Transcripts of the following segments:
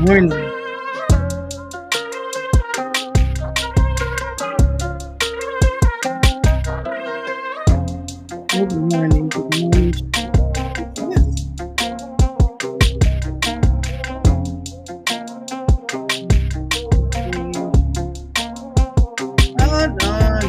morning. Good morning. Good morning. Yes. Okay. Hold on.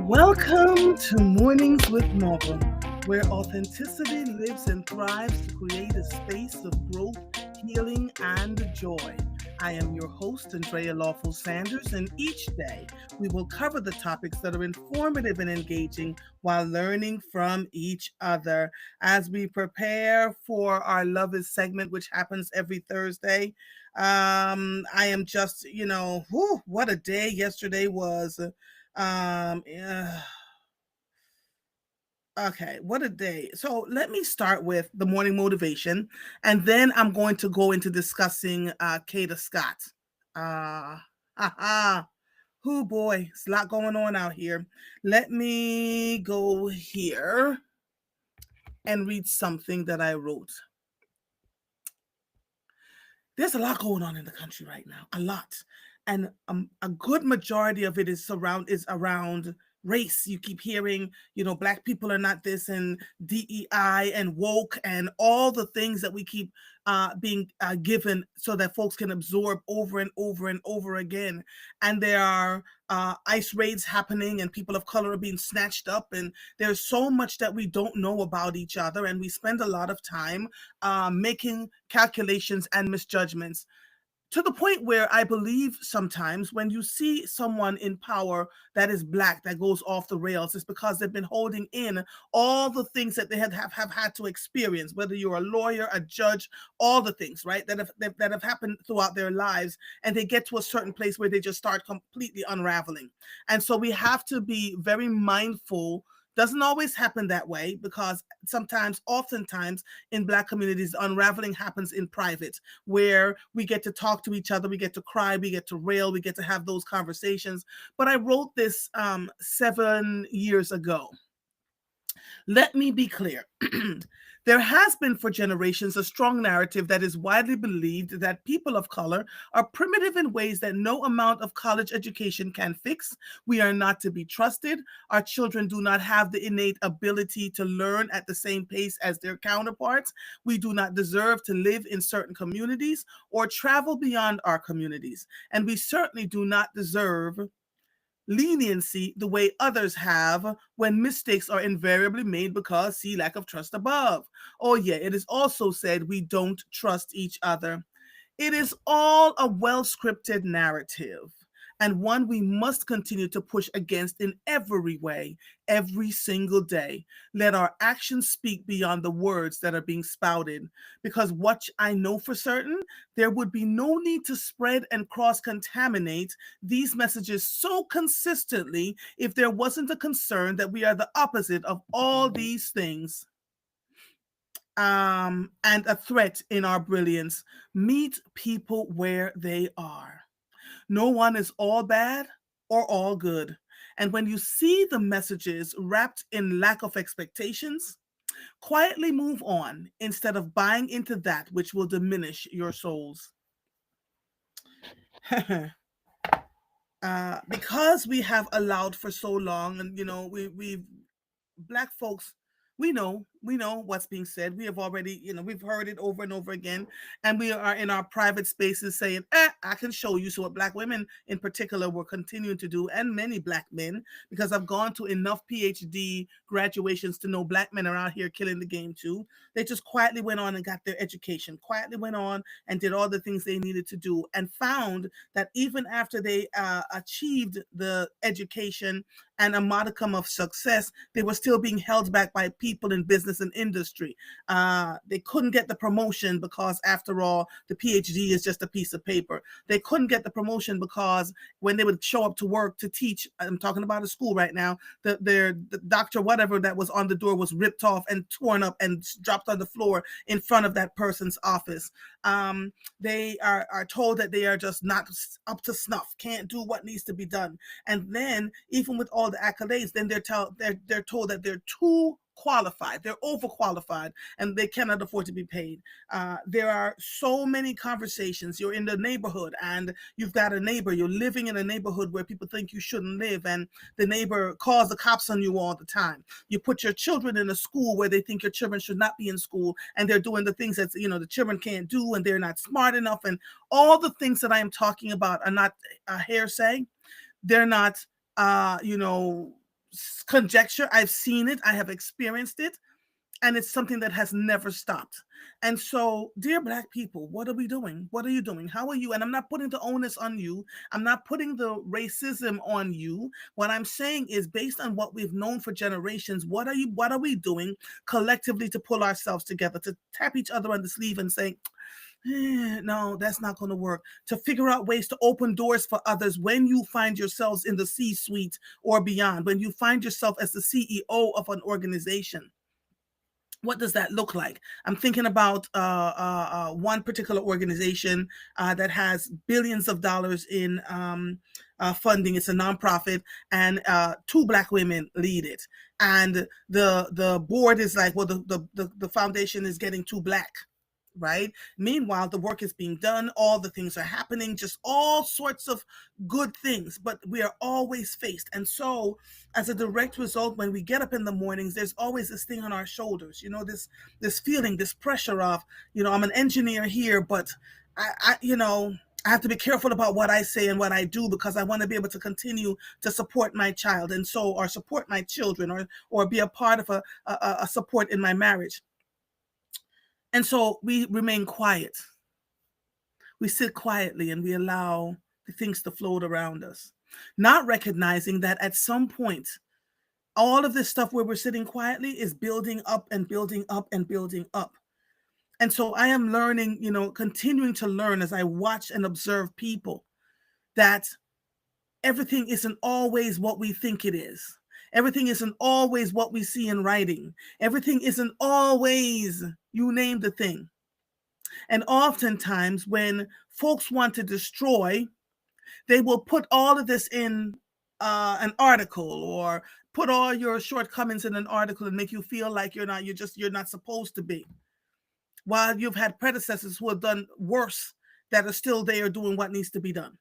Welcome to Mornings with Marvel, where authenticity lives and thrives to create a space of growth, healing, and joy. I am your host, Andrea Lawful Sanders, and each day we will cover the topics that are informative and engaging while learning from each other. As we prepare for our Love is segment, which happens every Thursday, I am just, whew, what a day yesterday was. Yeah. Okay, what a day. So let me start with the morning motivation, and then I'm going to go into discussing Kata Scott. Uh, haha. Who boy, it's a lot going on out here. Let me go here and read something that I wrote. There's a lot going on in the country right now, a lot, and a good majority of it is around race. You keep hearing, black people are not this, and DEI and woke and all the things that we keep being given so that folks can absorb over and over and over again. And there are ICE raids happening, and people of color are being snatched up, and there's so much that we don't know about each other, and we spend a lot of time making calculations and misjudgments, to the point where I believe sometimes when you see someone in power that is black that goes off the rails, it's because they've been holding in all the things that they have had to experience, whether you're a lawyer, a judge, all the things, right, that have happened throughout their lives, and they get to a certain place where they just start completely unraveling. And so we have to be very mindful. Doesn't always happen that way, because oftentimes in black communities, unraveling happens in private, where we get to talk to each other, we get to cry, we get to rail, we get to have those conversations. But I wrote this 7 years ago. Let me be clear. There has been for generations a strong narrative that is widely believed that people of color are primitive in ways that no amount of college education can fix. We are not to be trusted. Our children do not have the innate ability to learn at the same pace as their counterparts. We do not deserve to live in certain communities or travel beyond our communities. And we certainly do not deserve leniency the way others have when mistakes are invariably made because see lack of trust above. Oh yeah, it is also said we don't trust each other. It is all a well scripted narrative, and one we must continue to push against in every way, every single day. Let our actions speak beyond the words that are being spouted. Because what I know for certain, there would be no need to spread and cross contaminate these messages so consistently if there wasn't a concern that we are the opposite of all these things. And a threat in our brilliance. Meet people where they are. No one is all bad or all good. And when you see the messages wrapped in lack of expectations, quietly move on instead of buying into that which will diminish your souls. Because we have allowed for so long, and we've black folks, we know what's being said. We have already, we've heard it over and over again, and we are in our private spaces saying, I can show you. So what black women in particular were continuing to do, and many black men, because I've gone to enough PhD graduations to know black men are out here killing the game too. They just quietly went on and got their education, quietly went on and did all the things they needed to do, and found that even after they achieved the education and a modicum of success, they were still being held back by people in business business and industry. They couldn't get the promotion because, after all, the PhD is just a piece of paper. They couldn't get the promotion because when they would show up to work to teach, I'm talking about a school right now, the doctor, whatever that was on the door, was ripped off and torn up and dropped on the floor in front of that person's office. They are told that they are just not up to snuff, can't do what needs to be done. And then, even with all the accolades, then they're told that they're too qualified, they're overqualified, and they cannot afford to be paid. There are so many conversations. You're in the neighborhood and you've got a neighbor, you're living in a neighborhood where people think you shouldn't live, and the neighbor calls the cops on you all the time. You put your children in a school where they think your children should not be in school, and they're doing the things that, the children can't do, and they're not smart enough, and all the things that I am talking about are not hearsay. They're not conjecture. I've seen it, I have experienced it, and it's something that has never stopped. And so, dear Black people, what are we doing? What are you doing? How are you? And I'm not putting the onus on you. I'm not putting the racism on you. What I'm saying is, based on what we've known for generations, what are we doing collectively to pull ourselves together, to tap each other on the sleeve and say, no, that's not going to work, to figure out ways to open doors for others when you find yourselves in the C-suite or beyond, when you find yourself as the CEO of an organization. What does that look like? I'm thinking about one particular organization that has billions of dollars in funding. It's a nonprofit, and 2 Black women lead it. And the board is like, well, the foundation is getting too Black. Right? Meanwhile, the work is being done, all the things are happening, just all sorts of good things, but we are always faced. And so, as a direct result, when we get up in the mornings, there's always this thing on our shoulders, this feeling, this pressure of, I'm an engineer here, but I have to be careful about what I say and what I do, because I want to be able to continue to support my child, and so, or support my children, or be a part of a support in my marriage. And so we remain quiet. We sit quietly and we allow the things to float around us, not recognizing that at some point, all of this stuff where we're sitting quietly is building up and building up and building up. And so I am learning, continuing to learn as I watch and observe people, that everything isn't always what we think it is. Everything isn't always what we see in writing. Everything isn't always, you name the thing. And oftentimes when folks want to destroy, they will put all of this in an article, or put all your shortcomings in an article and make you feel like you're not supposed to be. While you've had predecessors who have done worse that are still there doing what needs to be done.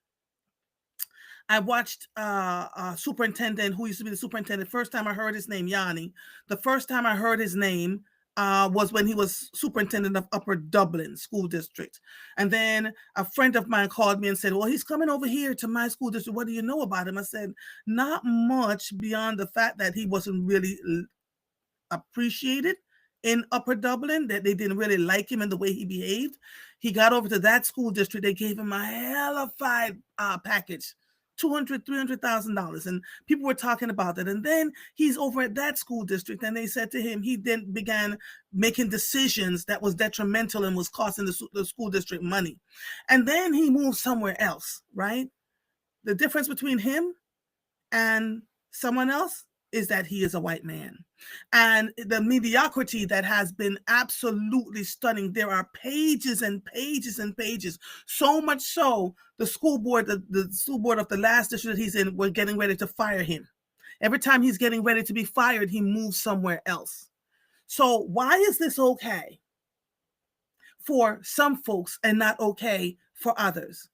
I watched a superintendent who used to be the superintendent. First time I heard his name, Yanni. The first time I heard his name was when he was superintendent of Upper Dublin School District. And then a friend of mine called me and said, well, he's coming over here to my school district. What do you know about him? I said, not much, beyond the fact that he wasn't really appreciated in Upper Dublin, that they didn't really like him and the way he behaved. He got over to that school district. They gave him a hellified package. $200,000, $300,000. And people were talking about that. And then he's over at that school district, and they said to him, he then began making decisions that was detrimental and was costing the school district money. And then he moved somewhere else, right? The difference between him and someone else is that he is a white man. And the mediocrity that has been absolutely stunning. There are pages and pages and pages. So much so, the school board of the last district that he's in, we're getting ready to fire him. Every time he's getting ready to be fired, he moves somewhere else. So why is this okay for some folks and not okay for others?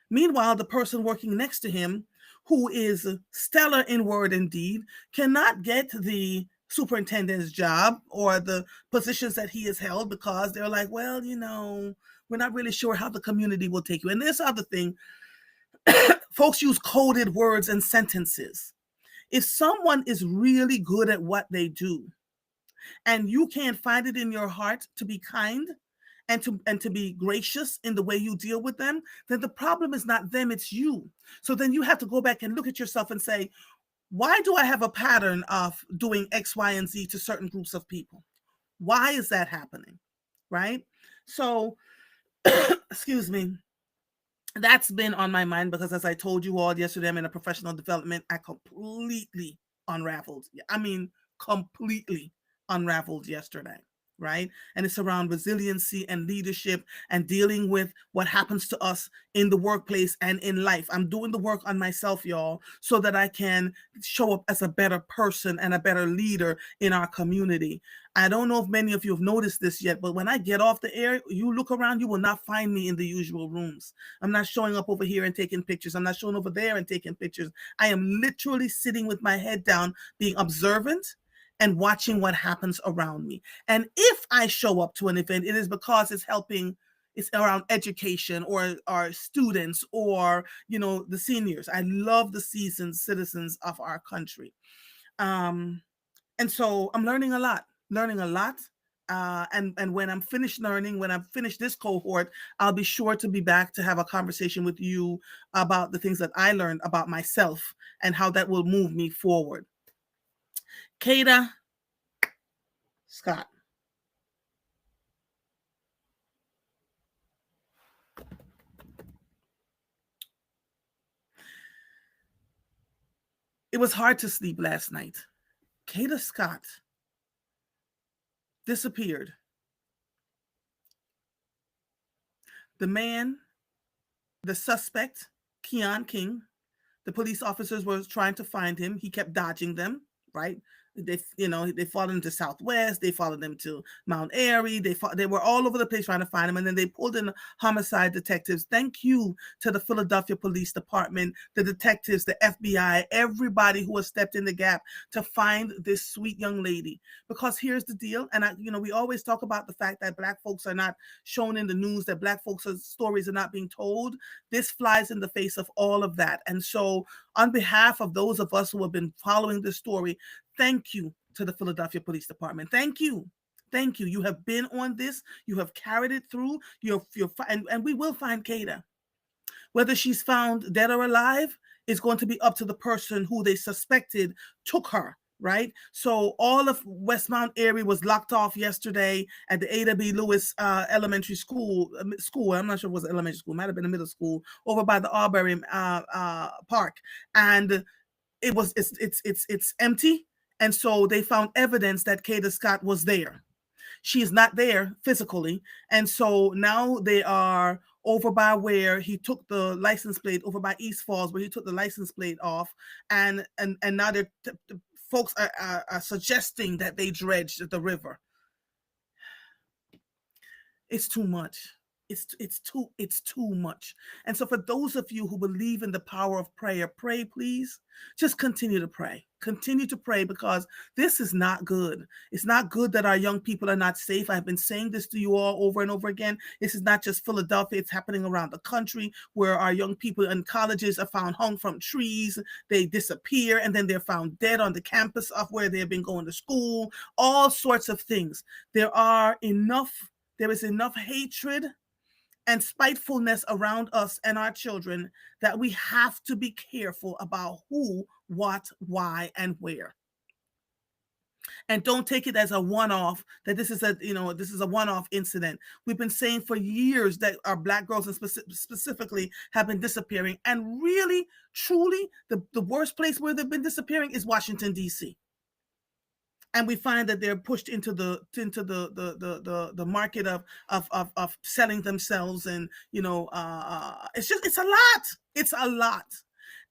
Meanwhile, the person working next to him, who is stellar in word and deed, cannot get the superintendent's job or the positions that he has held, because they're like, well, we're not really sure how the community will take you. And this other thing, folks use coded words and sentences. If someone is really good at what they do, and you can't find it in your heart to be kind and to be gracious in the way you deal with them, then the problem is not them, it's you. So then you have to go back and look at yourself and say, why do I have a pattern of doing X, Y, and Z to certain groups of people? Why is that happening? Right? So, excuse me, that's been on my mind because, as I told you all yesterday, I'm in a professional development. I completely unraveled. I mean, completely unraveled yesterday, right? And it's around resiliency and leadership and dealing with what happens to us in the workplace and in life. I'm doing the work on myself, y'all, so that I can show up as a better person and a better leader in our community. I don't know if many of you have noticed this yet, but when I get off the air, you look around, you will not find me in the usual rooms. I'm not showing up over here and taking pictures. I'm not showing over there and taking pictures. I am literally sitting with my head down, being observant and watching what happens around me. And if I show up to an event, it is because it's around education or our students or, the seniors. I love the seasoned citizens of our country. And so I'm learning a lot. And when I'm finished learning, when I'm finished this cohort, I'll be sure to be back to have a conversation with you about the things that I learned about myself and how that will move me forward. Kada Scott. It was hard to sleep last night. Kada Scott disappeared. The man, the suspect, Keon King, the police officers were trying to find him. He kept dodging them, right? They followed him to Southwest. They followed him to Mount Airy. They were all over the place trying to find him. And then they pulled in homicide detectives. Thank you to the Philadelphia Police Department, the detectives, the FBI, everybody who has stepped in the gap to find this sweet young lady. Because here's the deal. And we always talk about the fact that Black folks are not shown in the news, that Black folks' stories are not being told. This flies in the face of all of that. And so on behalf of those of us who have been following this story, thank you to the Philadelphia Police Department. Thank you. Thank you. You have been on this. You have carried it through. And we will find Kada. Whether she's found dead or alive is going to be up to the person who they suspected took her. Right. So all of Westmount area was locked off yesterday at the A.W. Lewis elementary school. I'm not sure it was elementary school. It might have been a middle school over by the Auburn Park. And it's empty. And so they found evidence that Kada Scott was there. She is not there physically. And so now they are over by where he took the license plate, over by East Falls, where he took the license plate off. And now folks are suggesting that they dredged the river. It's too much. It's too much. And so for those of you who believe in the power of prayer, pray, please. Just continue to pray. Continue to pray, because this is not good. It's not good that our young people are not safe. I've been saying this to you all over and over again. This is not just Philadelphia. It's happening around the country, where our young people in colleges are found hung from trees. They disappear, and then they're found dead on the campus of where they've been going to school. All sorts of things. There is enough hatred and spitefulness around us and our children that we have to be careful about who, what, why, and where. And don't take it as a one-off, that this is a one-off incident. We've been saying for years that our Black girls and specifically have been disappearing. And really, truly, the worst place where they've been disappearing is Washington, D.C. And we find that they're pushed into the market of selling themselves, and it's a lot.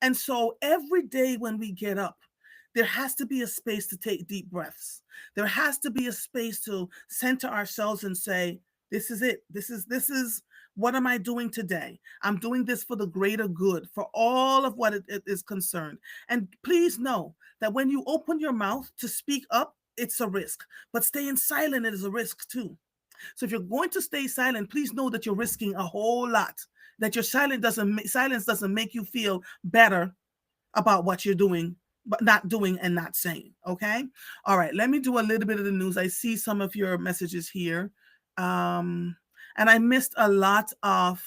And so every day when we get up, there has to be a space to take deep breaths. There has to be a space to center ourselves and say, this is it. This is what am I doing today? I'm doing this for the greater good, for all of what it is concerned. And please know that when you open your mouth to speak up, it's a risk. But staying silent is a risk too. So if you're going to stay silent, please know that you're risking a whole lot. That your silence doesn't make you feel better about what you're doing, but not doing and not saying. Okay. All right. Let me do a little bit of the news. I see some of your messages here. And I missed a lot of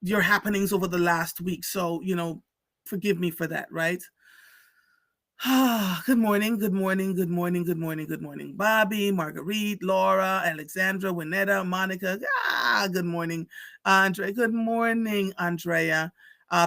your happenings over the last week. So, forgive me for that, right? Good morning, good morning, good morning, good morning, good morning. Bobby, Marguerite, Laura, Alexandra, Winetta, Monica. Good morning, Andre. Good morning, Andrea.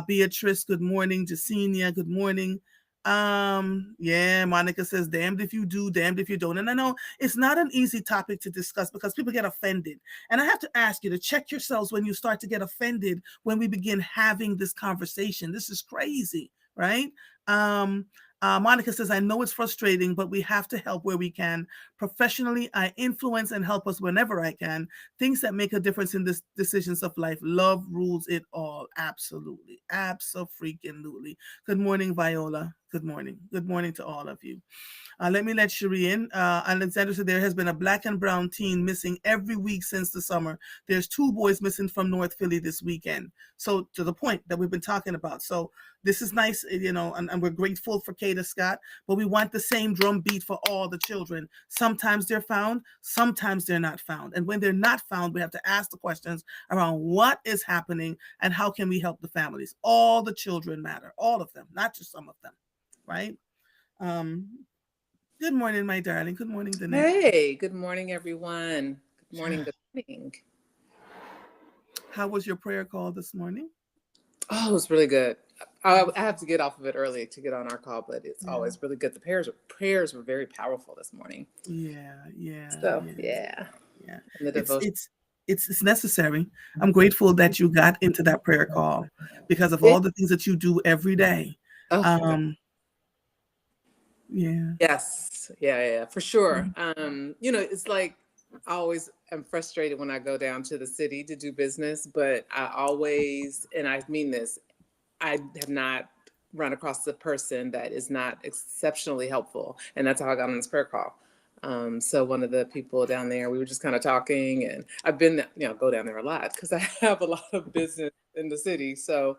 Beatrice, good morning. Jacinia, good morning. Yeah, Monica says, damned if you do, damned if you don't. And I know it's not an easy topic to discuss because people get offended. And I have to ask you to check yourselves when you start to get offended when we begin having this conversation. This is crazy, right? Um, Monica says, I know it's frustrating, but we have to help where we can. Professionally, I influence and help us whenever I can. Things that make a difference in the decisions of life. Love rules it all. Absolutely. Absolutely. Good morning, Viola. Good morning. Good morning to all of you. Let me let Cherie in. Alexander said there has been a black and brown teen missing every week since the summer. There's 2 boys missing from North Philly this weekend. So to the point that we've been talking about. So this is nice, and we're grateful for Kata Scott, but we want the same drum beat for all the children. Sometimes they're found, sometimes they're not found. And when they're not found, we have to ask the questions around what is happening and how can we help the families. All the children matter, all of them, not just some of them, right? Um, Good morning, my darling. Good morning, Danette. Hey, good morning, everyone. Good morning. Good morning. How was your prayer call this morning? Oh, it was really good. I have to get off of it early to get on our call, but it's always really good. The prayers were very powerful this morning. Yeah. So yeah. And the It's devotion. it's it's necessary. I'm grateful that you got into that prayer call because of Yeah. all the things that you do every day. Oh my God. Yeah. Yes. Yeah, for sure. It's like I always am frustrated when I go down to the city to do business, but I always, and I mean this, I have not run across a person that is not exceptionally helpful. And that's how I got on this prayer call. So one of the people down there, we were just kind of talking, and I've been, go down there a lot because I have a lot of business in the city. So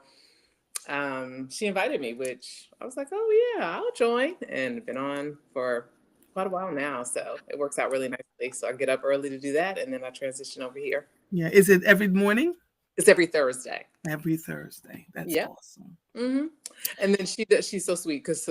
she invited me, which I was like, oh yeah, I'll join, and been on for quite a while now. So it works out really nicely. So I get up early to do that, and then I transition over here. Yeah. Is it every morning? It's every Thursday. Every Thursday. That's Yep. awesome. hmm And then she's so sweet because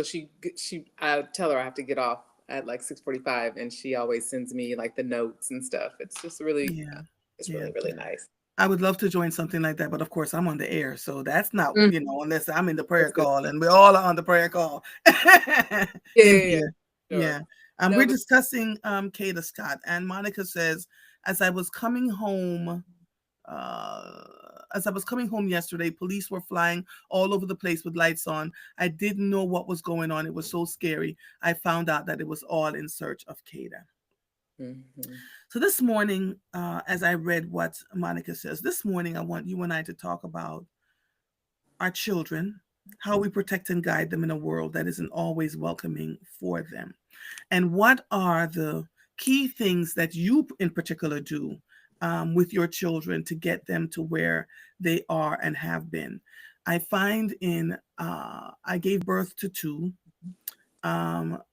I tell her I have to get off at like 6:45, and she always sends me like the notes and stuff. It's just really, Yeah. it's Yeah. really really nice. I would love to join something like that, but of course I'm on the air, so that's not, Mm, unless I'm in the prayer that's good. call, and we all are on the prayer call Yeah, in yeah, yeah, here. sure. Yeah. No, We're but discussing Kata Scott, and Monica says, as I was coming home, uh, as I was coming home yesterday, police were flying all over the place with lights on. I didn't know what was going on. It was so scary. I found out that it was all in search of Kata. hmm So this morning, as I read what Monica says, this morning I want you and I to talk about our children, how we protect and guide them in a world that isn't always welcoming for them, and what are the key things that you in particular do with your children to get them to where they are and have been. I find I gave birth to 2,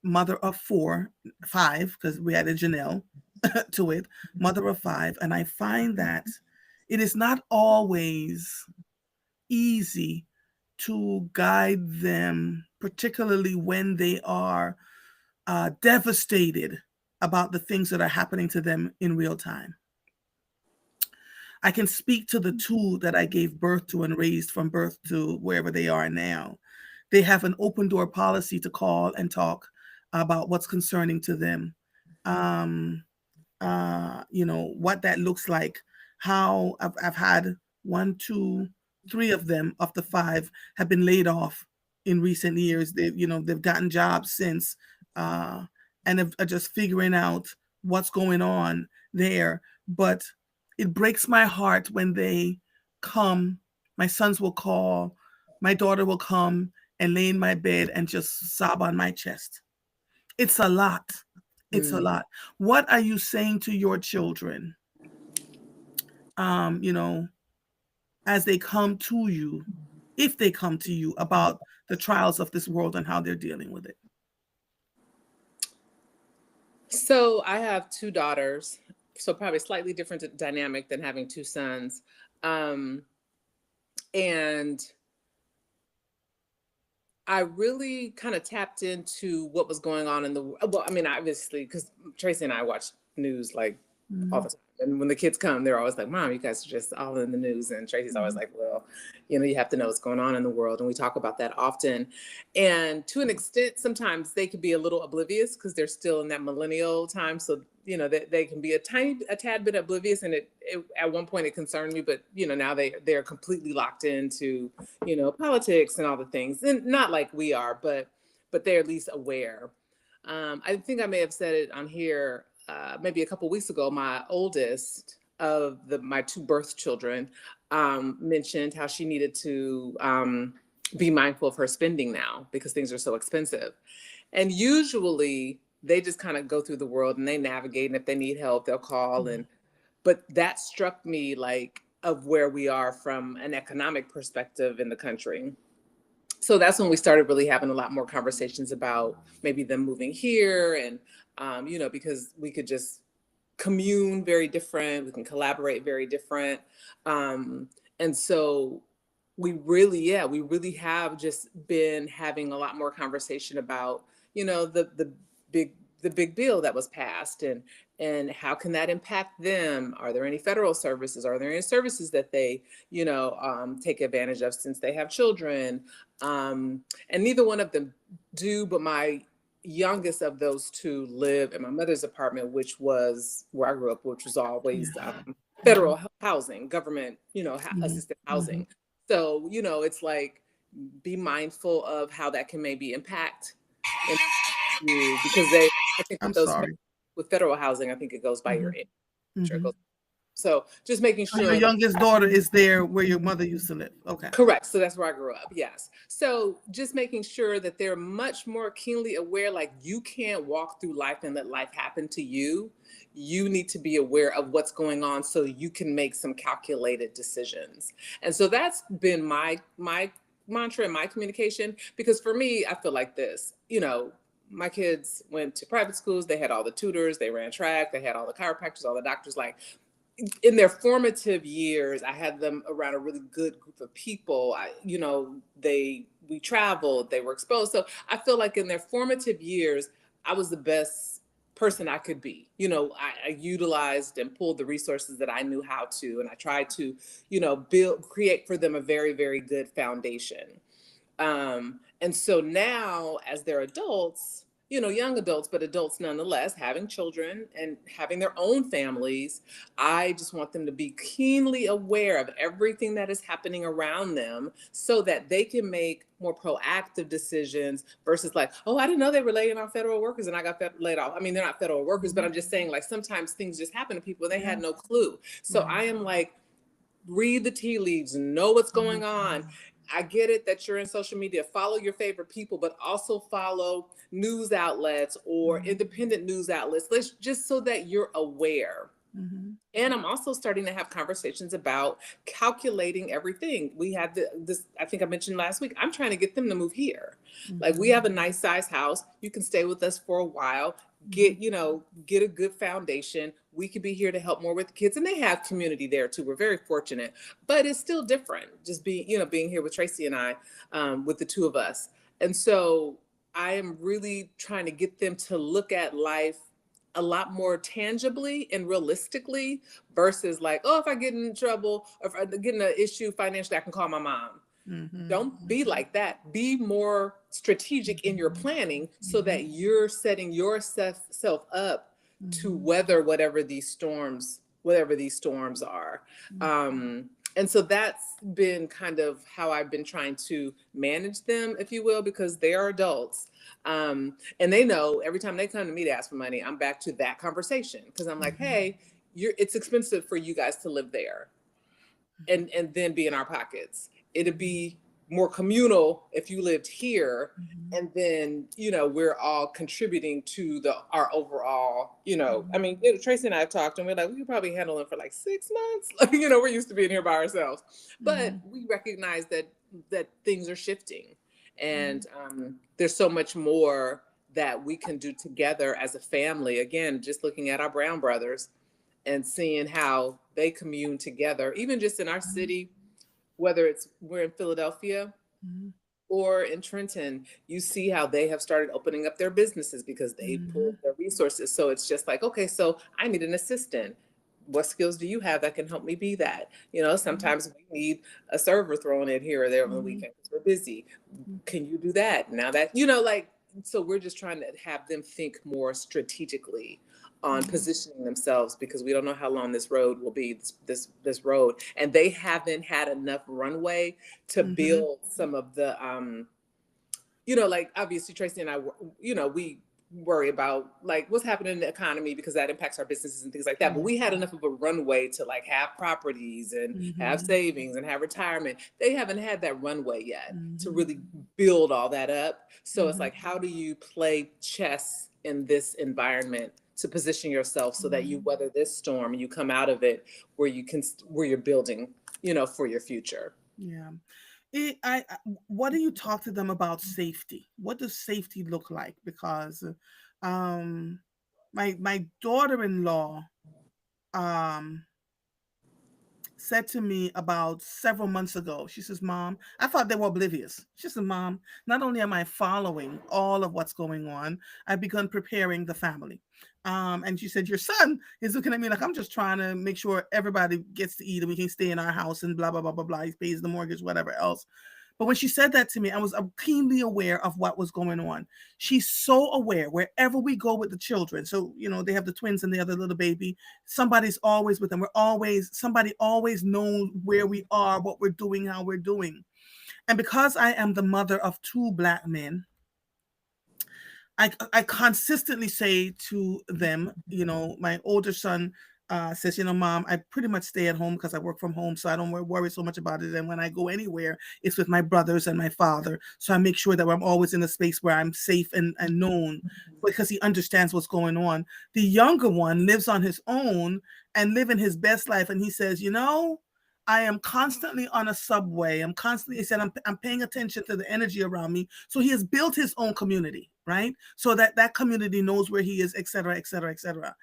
mother of 4, 5, because we added Janelle to it, mother of 5. And I find that it is not always easy to guide them, particularly when they are devastated about the things that are happening to them in real time. I can speak to the 2 that I gave birth to and raised from birth to wherever they are now. They have an open door policy to call and talk about what's concerning to them. Um, what that looks like, how I've had 1, 2, 3 of them of the 5 have been laid off in recent years. They've gotten jobs since, uh, and are just figuring out what's going on there. But it breaks my heart when they come. My sons will call, my daughter will come and lay in my bed and just sob on my chest. It's a lot. It's a mm lot. What are you saying to your children, um, you know, as they come to you, if they come to you about the trials of this world and how they're dealing with it? So I have 2 daughters, so probably slightly different dynamic than having 2 sons. And I really kind of tapped into what was going on in the, well, I mean, obviously, because Tracy and I watch news like all Mm-hmm. the time. And when the kids come, they're always like, Mom, you guys are just all in the news. And Tracy's always Mm-hmm. like, well, you have to know what's going on in the world. And we talk about that often. And to an extent, sometimes they could be a little oblivious because they're still in that millennial time. So, they can be a tad bit oblivious. And it at one point it concerned me, but, now they're completely locked into, politics and all the things. And not like we are, but they're at least aware. I think I may have said it on here maybe a couple weeks ago. My oldest of my two birth children mentioned how she needed to be mindful of her spending now because things are so expensive. And usually they just kind of go through the world and they navigate. And if they need help, they'll call. But that struck me like of where we are from an economic perspective in the country. So that's when we started really having a lot more conversations about maybe them moving here and, because we could just commune very different, we can collaborate very different. And so we really have just been having a lot more conversation about, big, the big bill that was passed and how can that impact them? Are there any federal services? Are there any services that they, take advantage of since they have children? And neither one of them do, but my youngest of those two live in my mother's apartment, which was where I grew up, which was always Yeah. federal housing, government, Mm-hmm. assisted Mm-hmm. housing. So, it's like be mindful of how that can maybe impact you because I think I'm with those sorry. with federal housing, I think it goes by your Mm-hmm. age. Sure, it Mm-hmm. goes. So just making So your sure that. youngest daughter is there where your mother used to live. Okay. Correct. So that's where I grew up. Yes. So just making sure that they're much more keenly aware, like you can't walk through life and let life happen to you. You need to be aware of what's going on so you can make some calculated decisions. And so that's been my mantra and my communication, because for me, I feel like this, my kids went to private schools, they had all the tutors, they ran track, they had all the chiropractors, all the doctors, like in their formative years, I had them around a really good group of people. We traveled, they were exposed. So I feel like in their formative years, I was the best person I could be. I utilized and pulled the resources that I knew how to, and I tried to, create for them a very, very good foundation. And so now as they're adults, young adults, but adults nonetheless, having children and having their own families, I just want them to be keenly aware of everything that is happening around them so that they can make more proactive decisions versus like, oh, I didn't know they were laying off federal workers and I got laid off. I mean, they're not federal workers, but I'm just saying like sometimes things just happen to people and they Yeah. had no clue. So Right. I am like, read the tea leaves, know what's going on. I get it that you're in social media, follow your favorite people, but also follow news outlets or Mm-hmm. independent news outlets. Let's just so that you're aware. Mm-hmm. And I'm also starting to have conversations about calculating everything. We had this, I think I mentioned last week, I'm trying to get them to move here. Like we Mm-hmm. have a nice size house. You can stay with us for a while, Mm-hmm. get a good foundation. We could be here to help more with the kids. And they have community there too. We're very fortunate, but it's still different just being here with Tracy and I, with the two of us. And so I am really trying to get them to look at life a lot more tangibly and realistically versus like, oh, if I get in trouble or if I get in an issue financially, I can call my mom. Mm-hmm. Don't be like that. Be more strategic in your planning so Mm-hmm. that you're setting yourself up to Mm-hmm. weather whatever these storms are. And so that's been kind of how I've been trying to manage them, if you will, because they are adults. And they know every time they come to me to ask for money, I'm back to that conversation because I'm like, Mm-hmm. hey, it's expensive for you guys to live there and then be in our pockets. It'd be more communal if you lived here Mm-hmm. and then we're all contributing to our overall, I Mm-hmm. mean, Tracy and I have talked and we're like, we could probably handle it for like 6 months. Like, we're used to being here by ourselves, but we recognize that things are shifting and there's so much more that we can do together as a family. Again, just looking at our Brown brothers and seeing how they commune together, even just in our city, whether we're in Philadelphia, Mm-hmm. Or in Trenton, you see how they have started opening up their businesses because they pulled Mhm. their resources. So it's just like, okay, so I need an assistant. What skills do you have that can help me be that? You know, Mhm. sometimes we need a server thrown in here or there on the Mhm. weekend because we're busy. Mhm. Can you do that? Now that, you know, like, so we're just trying to have them think more strategically on Mhm. positioning themselves because we don't know how long this road will be, this road. And they haven't had enough runway to Mhm. build some of the you know, like obviously Tracy and I, you know, we worry about like what's happening in the economy because that impacts our businesses and things like that. But we had enough of a runway to like have properties and have Mhm. savings and have retirement. They haven't had that runway yet to Mhm. really build all that up. So it's Mhm. like, how do you play chess in this environment to position yourself so that you Mhm. weather this storm and you come out of it where you can, where you're building, you know, for your future. Yeah. What do you talk to them about safety? What does safety look like? Because um my daughter-in-law um said to me about several months ago. She says, Mom, I thought they were oblivious. She said, Mom, not only am I following all of what's going on, I've begun preparing the family. And she said, Your son is looking at me like I'm just trying to make sure everybody gets to eat and we can stay in our house and blah, blah, blah, blah, blah. He pays the mortgage, whatever else. But when she said that to me, I was keenly aware of what was going on. She's so aware wherever we go with the children. So, you know, they have the twins and the other little baby. Somebody's always with them. Somebody always knows where we are, what we're doing, how we're doing. And because I am the mother of two Black men, I consistently say to them, you know, my older son says, you know, Mom, I pretty much stay at home because I work from home, so I don't worry so much about it. And when I go anywhere, it's with my brothers and my father. So I make sure that I'm always in a space where I'm safe and known because he understands what's going on. The younger one lives on his own and living his best life. And he says, you know, I am constantly on a subway. He said, I'm paying attention to the energy around me. So he has built his own community, right? So that that community knows where he is, et cetera, et cetera, et cetera.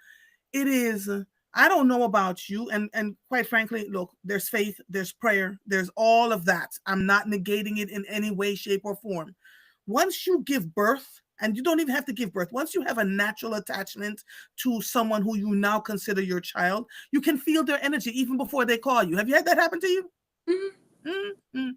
It is, I don't know about you. And quite frankly, look, there's faith, there's prayer, there's all of that. I'm not negating it in any way, shape, or form. Once you give birth, and you don't even have to give birth, once you have a natural attachment to someone who you now consider your child, you can feel their energy even before they call you. Have you had that happen to you? Mhm. Mm-hmm.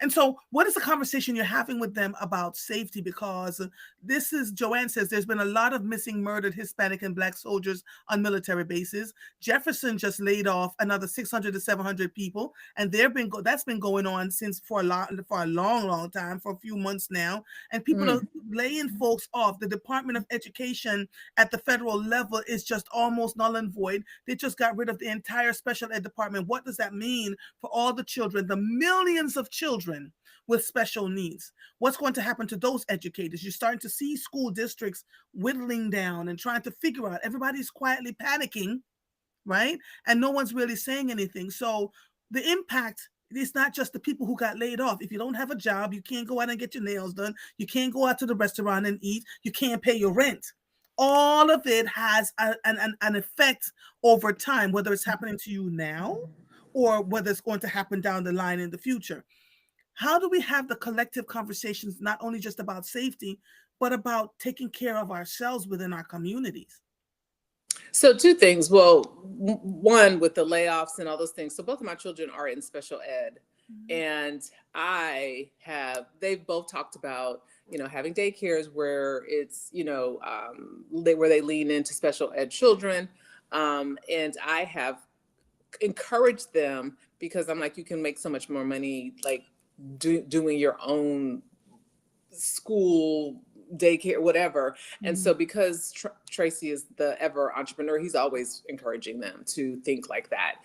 And so, what is the conversation you're having with them about safety? Because this is, Joanne says, there's been a lot of missing, murdered Hispanic and Black soldiers on military bases. Jefferson just laid off another 600 to 700 people, and that's been going on since for a long, long time, for a few months now. And people are Mm. laying folks off. The Department of Education at the federal level is just almost null and void. They just got rid of the entire special ed department. What does that mean for all the children, the millions of children with special needs? What's going to happen to those educators? You're starting to see school districts whittling down and trying to figure out. Everybody's quietly panicking, right? And no one's really saying anything. So the impact, it's not just the people who got laid off. If you don't have a job, you can't go out and get your nails done. You can't go out to the restaurant and eat. You can't pay your rent. All of it has an effect over time, whether it's happening to you now or whether it's going to happen down the line in the future. How do we have the collective conversations, not only just about safety, but about taking care of ourselves within our communities? So two things. Well, one with the layoffs and all those things. So both of my children are in special ed, Mhm. and they've both talked about, you know, having daycares where it's, you know, where they lean into special ed children, and I have encouraged them because I'm like, you can make so much more money like doing your own school, daycare, whatever. And Mhm. so because Tracy is the ever entrepreneur, he's always encouraging them to think like that.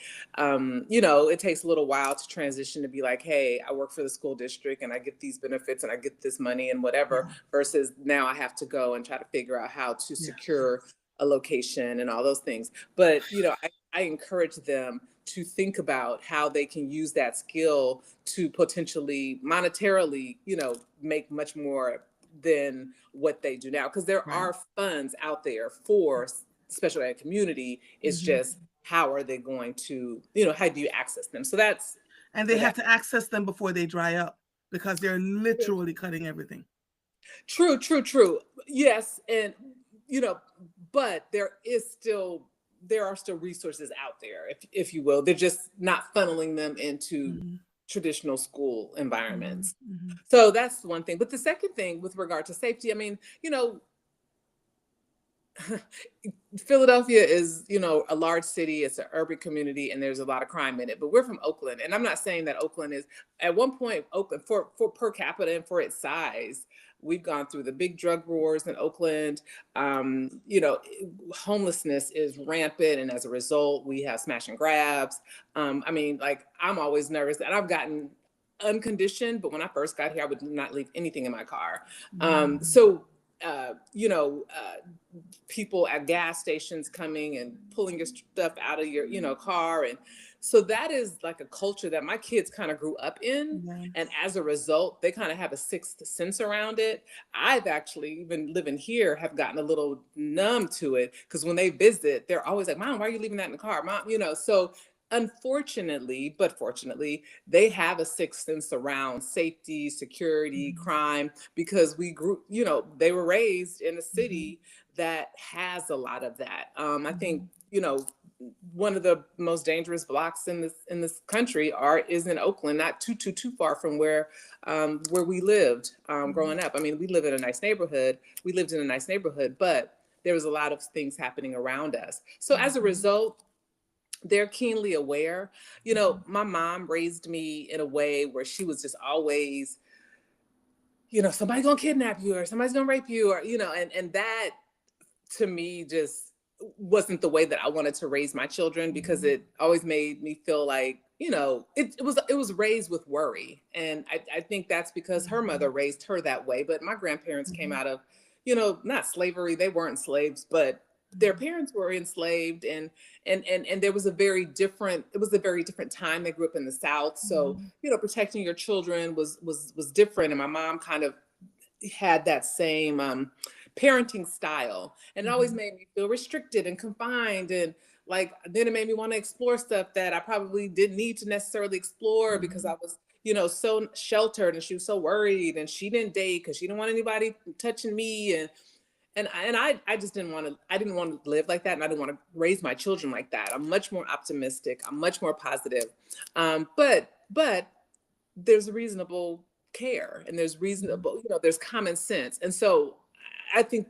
You know, it takes a little while to transition to be like, hey, I work for the school district and I get these benefits and I get this money and whatever, Yeah. versus now I have to go and try to figure out how to Yeah. secure a location and all those things. But, you know, I encourage them to think about how they can use that skill to potentially monetarily, you know, make much more than what they do now. Because there Right. are funds out there for special ed community. It's Mhm. just how are they going to, you know, how do you access them? So that's And they for have that. to access them before they dry up, because they're literally cutting everything. True, true, true. Yes, and you know, but there are still resources out there, if you will. They're just not funneling them into Mhm, traditional school mhm, environments. mhm, So that's one thing. But the second thing with regard to safety, I mean, Philadelphia is, a large city. It's an urban community, and there's a lot of crime in it. But we're from Oakland, and I'm not saying that Oakland is. At one point, Oakland for per capita and for its size, we've gone through the big drug wars in Oakland. Homelessness is rampant, and as a result, we have smash and grabs. I mean, like I'm always nervous, and I've gotten unconditioned. But when I first got here, I would not leave anything in my car. mhm, So uh, you know, uh, people at gas stations coming and pulling your stuff out of your, car. And so that is like a culture that my kids kind of grew up in. yeah. And as a result, they kind of have a sixth sense around it. I've actually, even living here, have gotten a little numb to it because when they visit, they're always like, Mom, why are you leaving that in the car? Mom, so unfortunately, but fortunately, they have a sixth sense around safety, security, Mhm, crime, because we grew, they were raised in a mhm, city that has a lot of that. I think, mhm, one of the most dangerous blocks in this country is in Oakland, not too far from where we lived mhm, growing up. I mean, we live in a nice neighborhood. We lived in a nice neighborhood, but there was a lot of things happening around us. So as a mhm, result, they're keenly aware. mhm, My mom raised me in a way where she was just always, somebody's gonna kidnap you or somebody's gonna rape you, or and that to me just wasn't the way that I wanted to raise my children, because mhm, it always made me feel like, it was raised with worry. And I think that's because her mhm, mother raised her that way. But my grandparents came mhm, out of, not slavery, they weren't slaves, but their mhm, parents were enslaved. And there was a very different, it was a very different time. They grew up in the South. So, mhm, protecting your children was different. And my mom kind of had that same parenting style, and it always mhm, made me feel restricted and confined. And like then it made me want to explore stuff that I probably didn't need to necessarily explore, because I mhm, was, so sheltered, and she was so worried, and she didn't date because she didn't want anybody touching me. And I just didn't want to live like that, and I didn't want to raise my children like that. I'm much more optimistic, I'm much more positive. But there's reasonable care, and there's mhm, reasonable, there's common sense. And so I think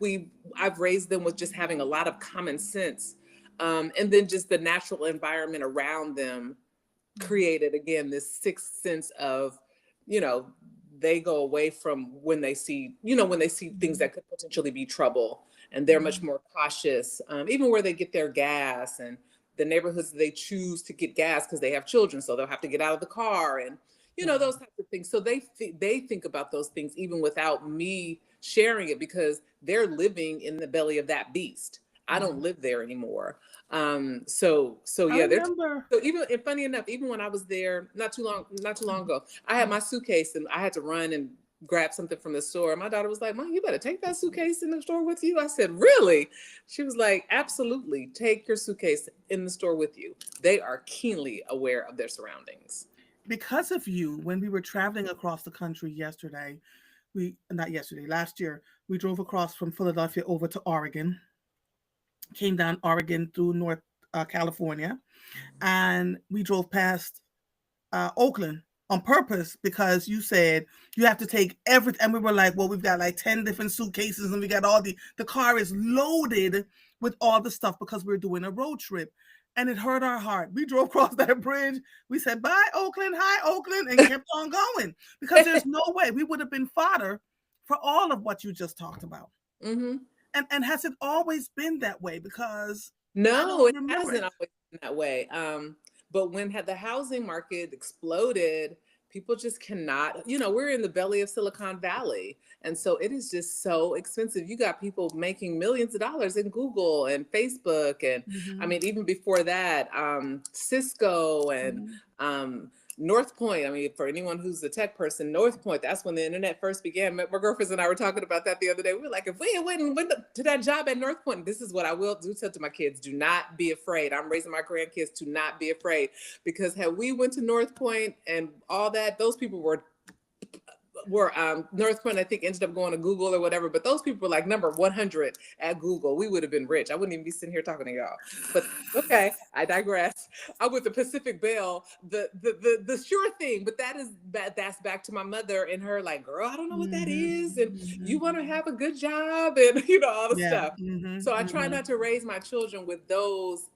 I've raised them with just having a lot of common sense. And then just the natural environment around them mhm, created, again, this sixth sense of, you know they go away from when they see things mhm, that could potentially be trouble, and they're much mhm, more cautious, even where they get their gas, and the neighborhoods they choose to get gas, because they have children, so they'll have to get out of the car, and wow. those types of things. So they think about those things even without me sharing it, because they're living in the belly of that beast. I don't Mhm. live there anymore. So I yeah, they're remember. so even, and funny enough, even when I was there not too long ago, I had my suitcase and I had to run and grab something from the store. My daughter was like, Mom, you better take that suitcase in the store with you. I said, really? She was like, absolutely. Take your suitcase in the store with you. They are keenly aware of their surroundings. Because of you, when we were traveling across the country not yesterday, last year, we drove across from Philadelphia over to Oregon, came down Oregon through North California, and we drove past Oakland on purpose because you said you have to take everything. And we were like, well, we've got like 10 different suitcases and we got the car is loaded with all the stuff because we're doing a road trip. And it hurt our heart. We drove across that bridge. We said, bye, Oakland, hi, Oakland, and kept on going because there's no way we would have been fodder for all of what you just talked about. Hmm. And has it always been that way? Because I No, don't it remember hasn't it. always been that way. But when the housing market exploded, people just cannot, we're in the belly of Silicon Valley. And so it is just so expensive. You got people making millions of dollars in Google and Facebook. And I Mhm, mean, even before that, Cisco and mhm, um, North Point. I mean, for anyone who's a tech person, North Point, that's when the internet first began. My girlfriends and I were talking about that the other day. We were like, if we had went to that job at North Point, this is what I will do. Tell to my kids, do not be afraid. I'm raising my grandkids to not be afraid, because had we went to North Point and all that, those people were were North Point, I think, ended up going to Google or whatever. But those people were like number 100 at Google. We would have been rich. I wouldn't even be sitting here talking to y'all. But okay, I digress. I went to Pacific Bell, the sure thing. But that's back to my mother and her like, girl, I don't know what that is, and you want to have a good job, and all the Yeah. stuff. So I try not to raise my children with those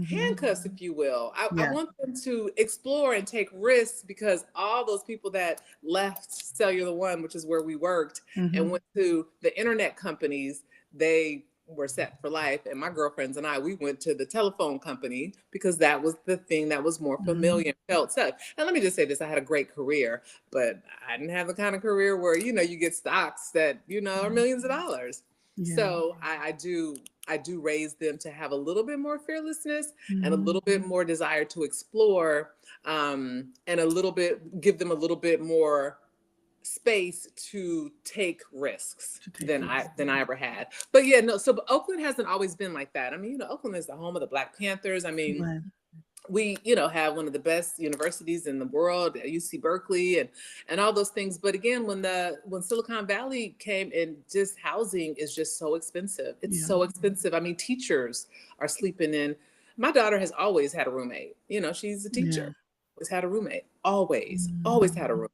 handcuffs, if you will. I Yeah. want them to explore and take risks, because all those people that left Cellular One, which is where we worked, and went to the internet companies, they were set for life. And my girlfriends and I, we went to the telephone company because that was the thing that was more familiar and felt safe. And let me just say this, I had a great career, but I didn't have the kind of career where, you get stocks that, are millions of dollars. Yeah. So I do raise them to have a little bit more fearlessness and a little bit more desire to explore, and give them a little bit more space to take risks than I ever had. But yeah, no, so Oakland hasn't always been like that. I mean, Oakland is the home of the Black Panthers. I mean, Right. we, have one of the best universities in the world, UC Berkeley, and all those things. But again, when Silicon Valley came in, just housing is just so expensive. It's so expensive. I mean, teachers are sleeping in. My daughter has always had a roommate. She's a teacher. Always had a roommate. Always had a roommate.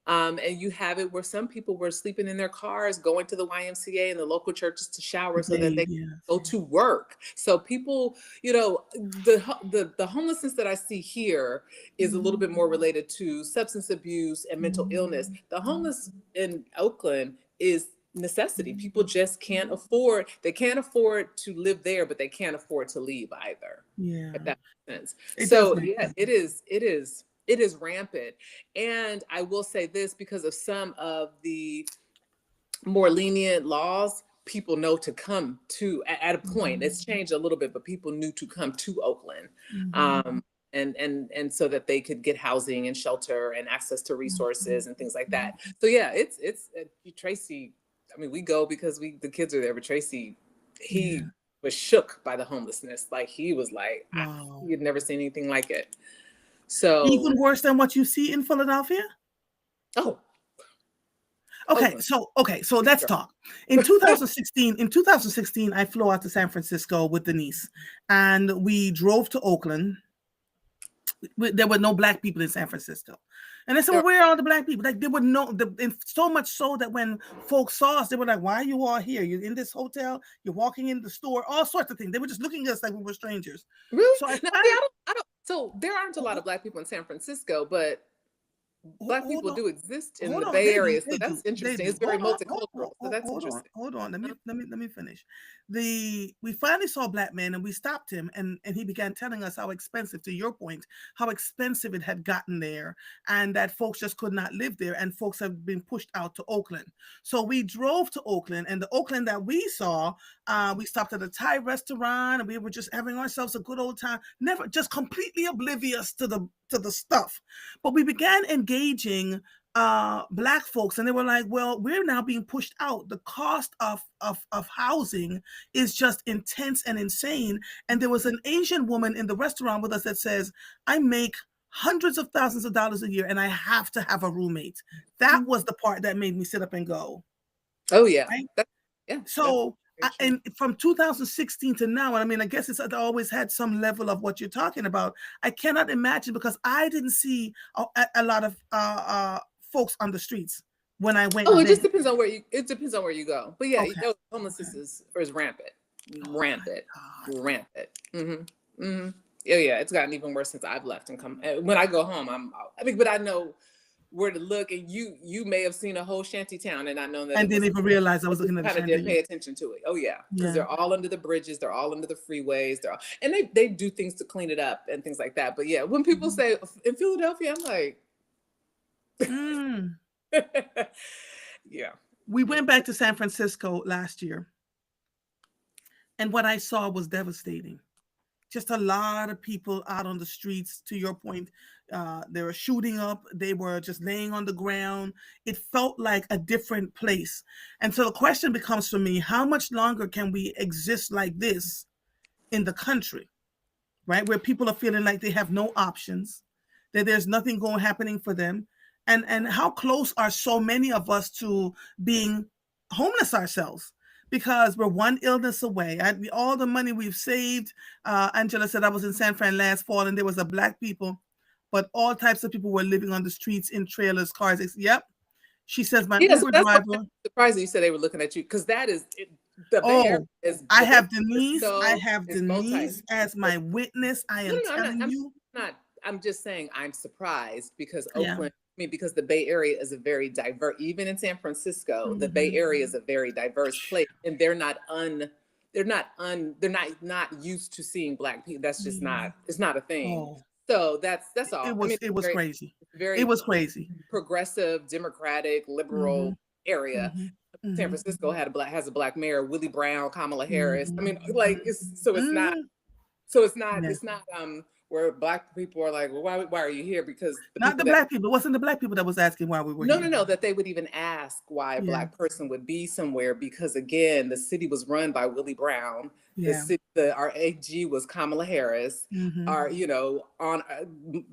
And you have it where some people were sleeping in their cars, going to the YMCA and the local churches to shower so that they go to work. So people, the homelessness that I see here is a little bit more related to substance abuse and mental illness. The homeless in Oakland is necessity. People just can't afford. They can't afford to live there, but they can't afford to leave either. Yeah. If that makes sense. So yeah, it is rampant. And I will say this, because of some of the more lenient laws, people know to come to at a point. It's changed a little bit, but people knew to come to Oakland. And so that they could get housing and shelter and access to resources and things like that. So yeah, it's Tracy. I mean, we go because the kids are there, but Tracy, he was shook by the homelessness. Like, he was like, wow. he had never seen anything like it. So even worse than what you see in Philadelphia? Oh. Okay, so let's talk. In 2016, I flew out to San Francisco with Denise, and we drove to Oakland. There were no Black people in San Francisco. And I said, well, where are all the Black people? Like, they would know, so much so that when folks saw us, they were like, why are you all here? You're in this hotel, you're walking in the store, all sorts of things. They were just looking at us like we were strangers. Really? So I don't. So there aren't a lot of Black people in San Francisco, but Black people do exist in the Bay Area, so that's interesting. It's very multicultural, so that's interesting. Hold on, let me finish. We finally saw a Black man, and we stopped him, and he began telling us how expensive, to your point, how expensive it had gotten there, and that folks just could not live there, and folks have been pushed out to Oakland. So we drove to Oakland, and the Oakland that we saw, we stopped at a Thai restaurant, and we were just having ourselves a good old time, never just completely oblivious to the stuff. But we began engaging Black folks, and they were like, well, we're now being pushed out. The cost of housing is just intense and insane. And there was an Asian woman in the restaurant with us that says, I make hundreds of thousands of dollars a year, and I have to have a roommate. That was the part that made me sit up and go, oh yeah, right? So and from 2016 to now, and I mean, I guess it's always had some level of what you're talking about. I cannot imagine, because I didn't see a lot of folks on the streets when I went. Oh, it just depends on where you. It depends on where you go. But yeah, homelessness is rampant, rampant. Yeah, it's gotten even worse since I've left and come. When I go home, but I know where to look, and you may have seen a whole shanty town and not known that. And didn't even realize I was looking at the shanty. Didn't pay attention to it. Oh yeah, because they're all under the bridges, they're all under the freeways, and they do things to clean it up and things like that. But yeah, when people say in Philadelphia, I'm like, yeah. We went back to San Francisco last year, and what I saw was devastating. Just a lot of people out on the streets. To your point, they were shooting up. They were just laying on the ground. It felt like a different place. And so the question becomes for me, how much longer can we exist like this in the country, right? Where people are feeling like they have no options, that there's nothing happening for them. And how close are so many of us to being homeless ourselves? Because we're one illness away. All the money we've saved. Angela said I was in San Fran last fall, and there was a black people, but all types of people were living on the streets in trailers, cars. Yep. She says my Yes, Uber that's why I'm driver. surprised that you said they were looking at you, because that is the Bay Area Oh, is I the Bay have Area is Denise. I so have is multi. Denise as my witness. I No, am no, telling you. I'm not. I'm just saying I'm surprised because Yeah. Oakland. I mean, because the Bay Area is a very diverse. Even in San Francisco, the Bay Hmm. Area is a very diverse place, and they're not used to seeing black people. That's just Yeah. not. It's not a thing. Oh, So that's all. I mean, it was very crazy. It very was crazy. progressive, democratic, Hmm. liberal area. Hmm. San Hmm. Francisco has a black mayor, Willie Brown, Kamala Harris. I Hmm. mean, like it's not Hmm. so it's not Yeah. it's not where black people are like, well, why are you here? Because the Not people the that black people. It wasn't the black people that was asking why we were no, no, here. no, that they would even ask why a Yeah. black person would be somewhere, because again, the city was run by Willie Brown. Yeah. Our AG was Kamala Harris. Hmm. Our, on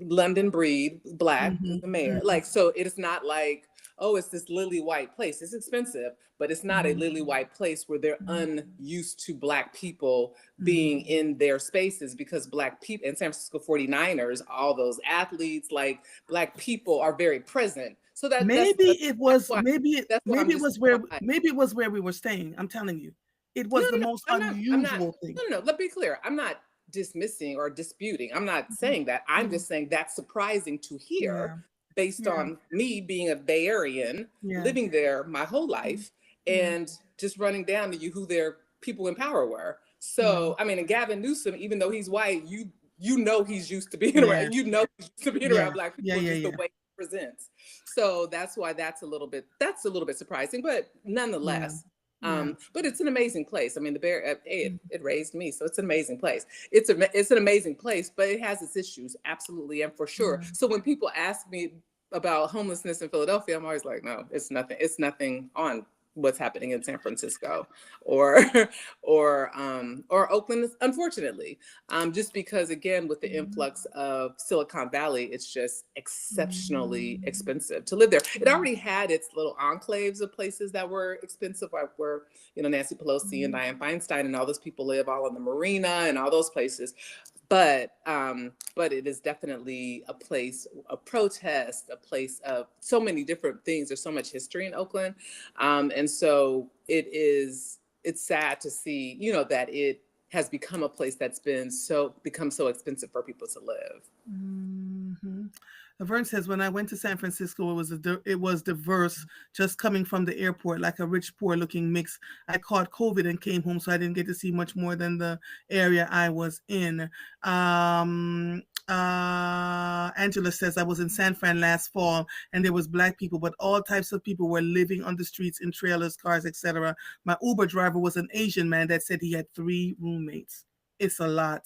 London breed, black is Hmm. the mayor. Hmm. Like, so it's not like, oh, it's this lily white place. It's expensive, but it's not a lily white place where they're unused to black people being Hmm. in their spaces, because black people in San Francisco 49ers, all those athletes, like black people are very present. So Maybe it that's was why maybe that's why I'm it just was where surprised. we were staying. I'm telling you, it No, was the no, no. most I'm not. unusual thing. No, no, no. Let's be clear. I'm not dismissing or disputing. I'm not Mhm. saying that. I'm Mhm. just saying that's surprising to hear, Yeah, based yeah, on me being a Bay Arean, yeah, living there my whole mm, life, yeah, and just running down to you who their people in power were. yeah, So, I mean, and Gavin Newsom, even though he's white, he's used to being yeah, around. He's used to being yeah, around black yeah, people, yeah, just the yeah, way he presents. So that's why that's a little bit surprising, but yeah, nonetheless. yeah. But it's an amazing place. I mean, the Bear, Mm, it raised me, so it's an amazing place. It's an amazing place, but it has its issues, absolutely, and for sure. yeah. So when people ask me about homelessness in Philadelphia, I'm always like, no, it's nothing. It's nothing on what's happening in San Francisco, or or Oakland, unfortunately. Just because, again, with the Mm, influx of Silicon Valley, it's just exceptionally mm, expensive to live there. It mm, already had its little enclaves of places that were expensive, like where, Nancy Pelosi and mm, Dianne Feinstein and all those people live, all in the marina and all those places. But it is definitely a place, a protest, a place of so many different things. There's so much history in Oakland, and so it's sad to see, that it has become a place that's become so expensive for people to live. mhm. Laverne says, when I went to San Francisco, it was diverse, just coming from the airport, like a rich, poor looking mix. I caught COVID and came home, so I didn't get to see much more than the area I was in. Angela says, I was in San Fran last fall, and there was black people, but all types of people were living on the streets in trailers, cars, etc. My Uber driver was an Asian man that said he had 3 roommates. It's a lot.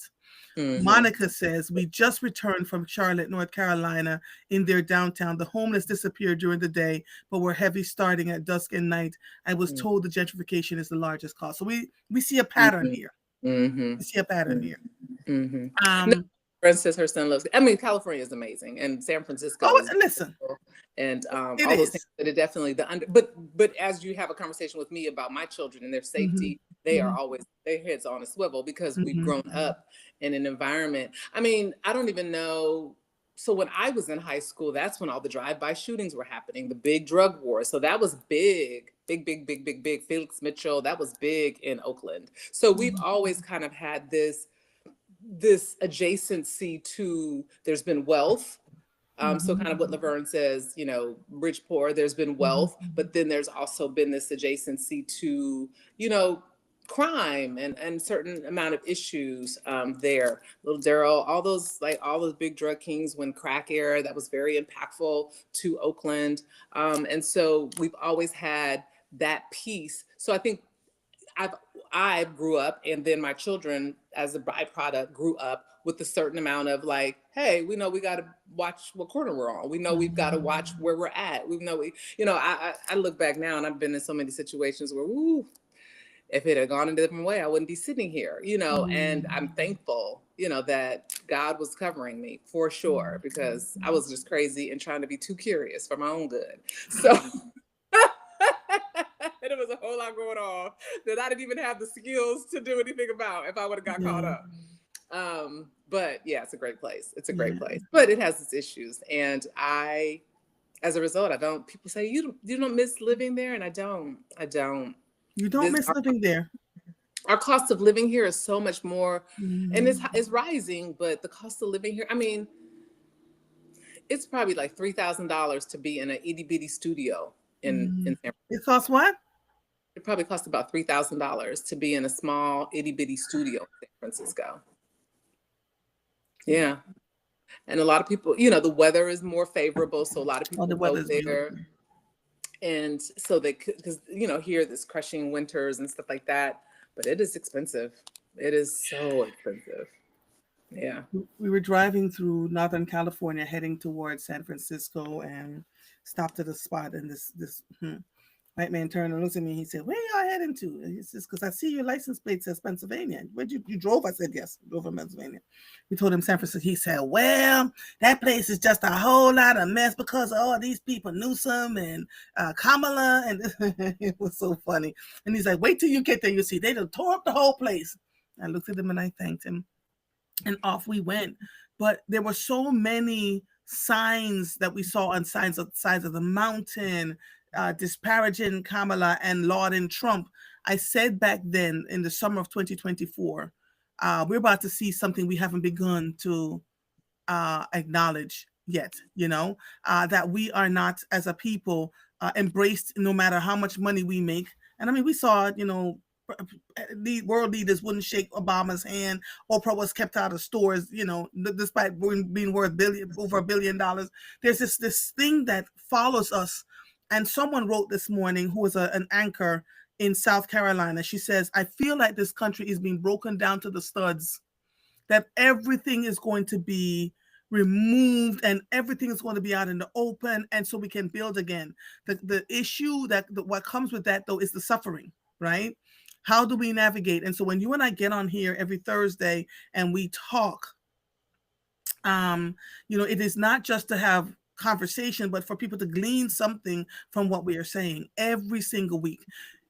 Hmm. Monica says, we just returned from Charlotte, North Carolina, in their downtown. The homeless disappeared during the day, but were heavy starting at dusk and night. I was told the gentrification is the largest cause. So we see a pattern Hmm. here. Hmm. We see a pattern here. Hmm. No, Um, friend says her son loves. I mean, California is amazing, and San Francisco oh, is listen, beautiful, and it all those things. is. But it definitely the under. But as you have a conversation with me about my children and their Mhm, safety, they are mhm, always their heads on a swivel, because we've mhm, grown up in an environment. I mean, I don't even know. So when I was in high school, that's when all the drive-by shootings were happening, the big drug wars. So that was big, big, big, big, big, big. Felix Mitchell, that was big in Oakland. So we've mhm, always kind of had this adjacency to, there's been wealth. So mhm, kind of what Laverne says, rich, poor, there's been mhm, wealth, but then there's also been this adjacency to, you know, crime and certain amount of issues there. Little Daryl, all those big drug kings, when crack era, that was very impactful to Oakland. And so we've always had that piece. So I think I've I grew up, and then my children, as a byproduct, grew up with a certain amount of like, hey, we know we got to watch what corner we're on. We know we've got to watch mhm. where we're at. We know I look back now, and I've been in so many situations where, ooh, if it had gone a different way, I wouldn't be sitting here, you know, and I'm thankful, you know, that God was covering me for sure, because I was just crazy and trying to be too curious for my own good. So and it was a whole lot going on that I didn't even have the skills to do anything about if I would have got caught up. But yeah, it's a great place. It's a great place, but it has its issues. And as a result, people say, you don't miss living there. And I don't. You don't miss living there. Our cost of living here is so much more, and it's rising, but the cost of living here, I mean, it's probably like $3,000 to be in an itty bitty studio in San Francisco. It costs what? It probably costs about $3,000 to be in a small itty bitty studio in San Francisco. Yeah. And a lot of people, you know, the weather is more favorable. So a lot of people go there. Beautiful. And so they could, because, you know, here there's crushing winters and stuff like that, but it is expensive. It is so expensive. Yeah. We were driving through Northern California heading towards San Francisco and stopped at a spot, and this white man turned and looked at me. He said, "Where y'all heading to?" And he says, "Because I see your license plate says Pennsylvania." "Where'd you drove?" I said, "Yes, I drove from Pennsylvania." We told him San Francisco. He said, "Well, that place is just a whole lot of mess because of all these people, Newsom and Kamala." And it was so funny. And he's like, "Wait till you get there. You see, they done tore up the whole place." I looked at him and I thanked him. And off we went. But there were so many signs that we saw on sides of the mountain, disparaging Kamala and lauding Trump. I said back then in the summer of 2024, we're about to see something we haven't begun to acknowledge yet, you know, that we are not as a people embraced no matter how much money we make. And I mean, we saw, you know, the world leaders wouldn't shake Obama's hand. Oprah was kept out of stores, you know, despite being worth over $1 billion. There's this thing that follows us. And someone wrote this morning, who was an anchor in South Carolina. She says, "I feel like this country is being broken down to the studs, that everything is going to be removed and everything is going to be out in the open, and so we can build again." The issue what comes with that, though, is the suffering, right? How do we navigate? And so when you and I get on here every Thursday and we talk, you know, it is not just to have conversation, but for people to glean something from what we are saying every single week.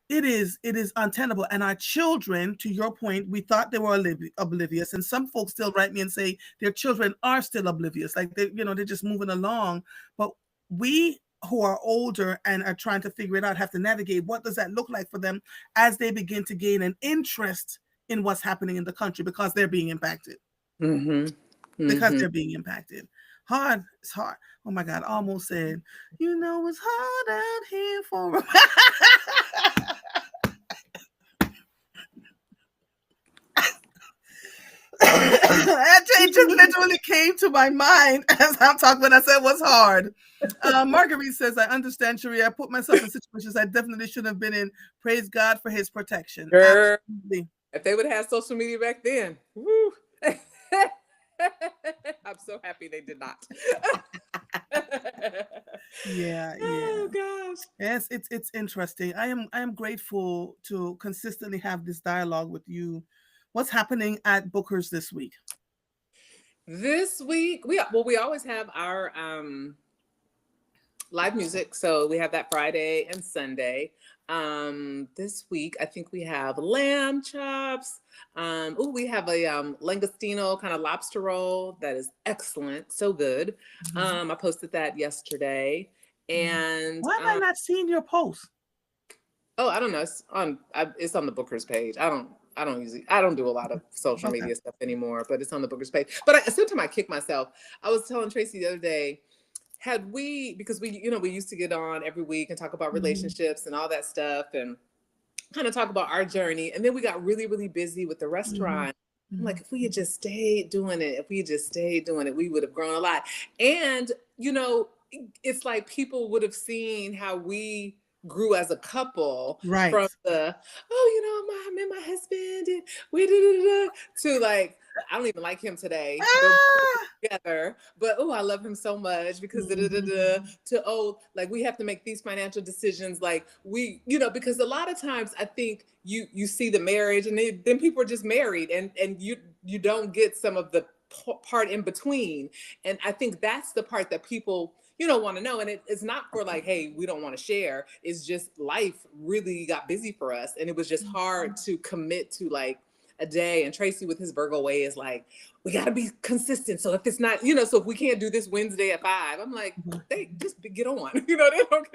It is untenable. And our children, to your point, we thought they were oblivious. And some folks still write me and say their children are still oblivious. Like they're just moving along. But we who are older and are trying to figure it out have to navigate what does that look like for them as they begin to gain an interest in what's happening in the country, because they're being impacted. Because they're being impacted. Hard. It's hard. Oh my God. I almost said, you know, it's hard out here for It just literally came to my mind as I'm talking when I said what's hard. Marguerite says, "I understand, Cherie. I put myself in situations I definitely shouldn't have been in. Praise God for his protection." Sure. If they would have had social media back then, woo. I'm so happy they did not. Yeah. Oh gosh. Yes, it's interesting. I am grateful to consistently have this dialogue with you. What's happening at Booker's this week? This week, we always have our live music. So we have that Friday and Sunday. This week, I think we have lamb chops. We have a langostino kind of lobster roll that is excellent, so good. I posted that yesterday. And why have I not seen your post? Oh, I don't know. It's on the Booker's page. I don't do a lot of social media stuff anymore, but it's on the Booker's page. But sometimes I kick myself. I was telling Tracy the other day, because we used to get on every week and talk about relationships and all that stuff and kind of talk about our journey. And then we got really, really busy with the restaurant. I'm like, if we had just stayed doing it, we would have grown a lot. And, you know, it's like people would have seen how we grew as a couple, right? From the, I met my husband and we to like, I don't even like him today, but Ah! together. But oh, I love him so much because da, da, da, Mhm. da, to like we have to make these financial decisions. Like we, because a lot of times I think you see the marriage and then people are just married and you don't get some of the part in between. And I think that's the part that people want to know. And it's not for like, hey, we don't want to share. It's just life really got busy for us, and it was just hard to commit to like a day. And Tracy with his Virgo way is like, we got to be consistent. So if it's not, so if we can't do this Wednesday at 5, I'm like, Mhm. they just get on, they don't,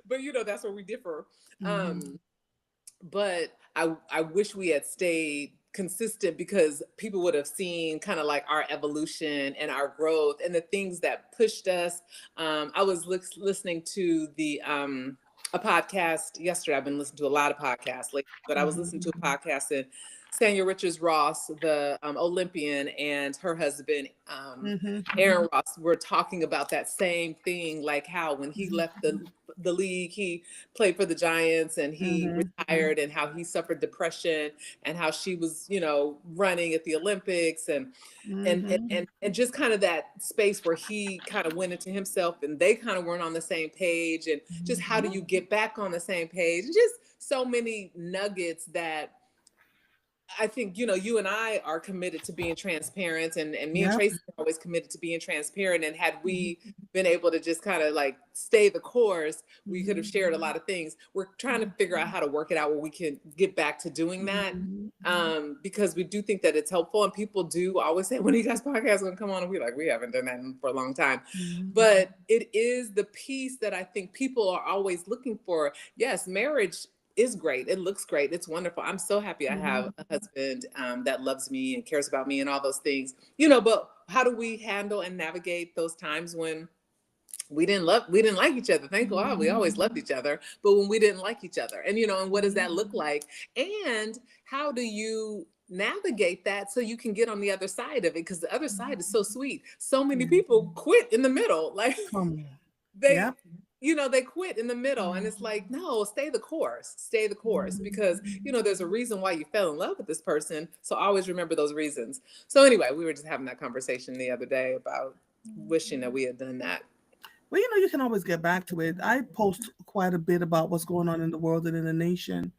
but that's where we differ. Mhm. But I wish we had stayed consistent because people would have seen kind of like our evolution and our growth and the things that pushed us. I was listening to a podcast yesterday. I've been listening to a lot of podcasts lately, but I was listening to a podcast, and Sanya Richards Ross, the Olympian, and her husband, Mhm. Aaron Ross, were talking about that same thing, like how when he left the league, he played for the Giants and he Mhm. retired, and how he suffered depression, and how she was, running at the Olympics, Mhm. and just kind of that space where he kind of went into himself and they kind of weren't on the same page, and just how do Mhm. you get back on the same page, and just so many nuggets that I think, you and I are committed to being transparent, and me and Yep. Tracy are always committed to being transparent. And had we been able to just kind of like stay the course, we could have Mhm. shared a lot of things. We're trying to figure out how to work it out where we can get back to doing that. Mhm. Because we do think that it's helpful, and people do always say, when are you guys podcasts gonna come on? And we're like, we haven't done that for a long time. Mhm. But it is the piece that I think people are always looking for. Yes, marriage is great. It looks great. It's wonderful. I'm so happy I have Mhm. a husband that loves me and cares about me and all those things. But how do we handle and navigate those times when we didn't like each other? Thank God we always loved each other, but when we didn't like each other, and what does that look like? And how do you navigate that so you can get on the other side of it? Because the other side is so sweet. So many Yeah. people quit in the middle. Like Come on. they Yep. they quit in the middle, and Mhm. it's like, no, stay the course, because there's a reason why you fell in love with this person, so always remember those reasons. So anyway, we were just having that conversation the other day about wishing that we had done that. Well, you can always get back to it. I post quite a bit about what's going on in the world and in the nation.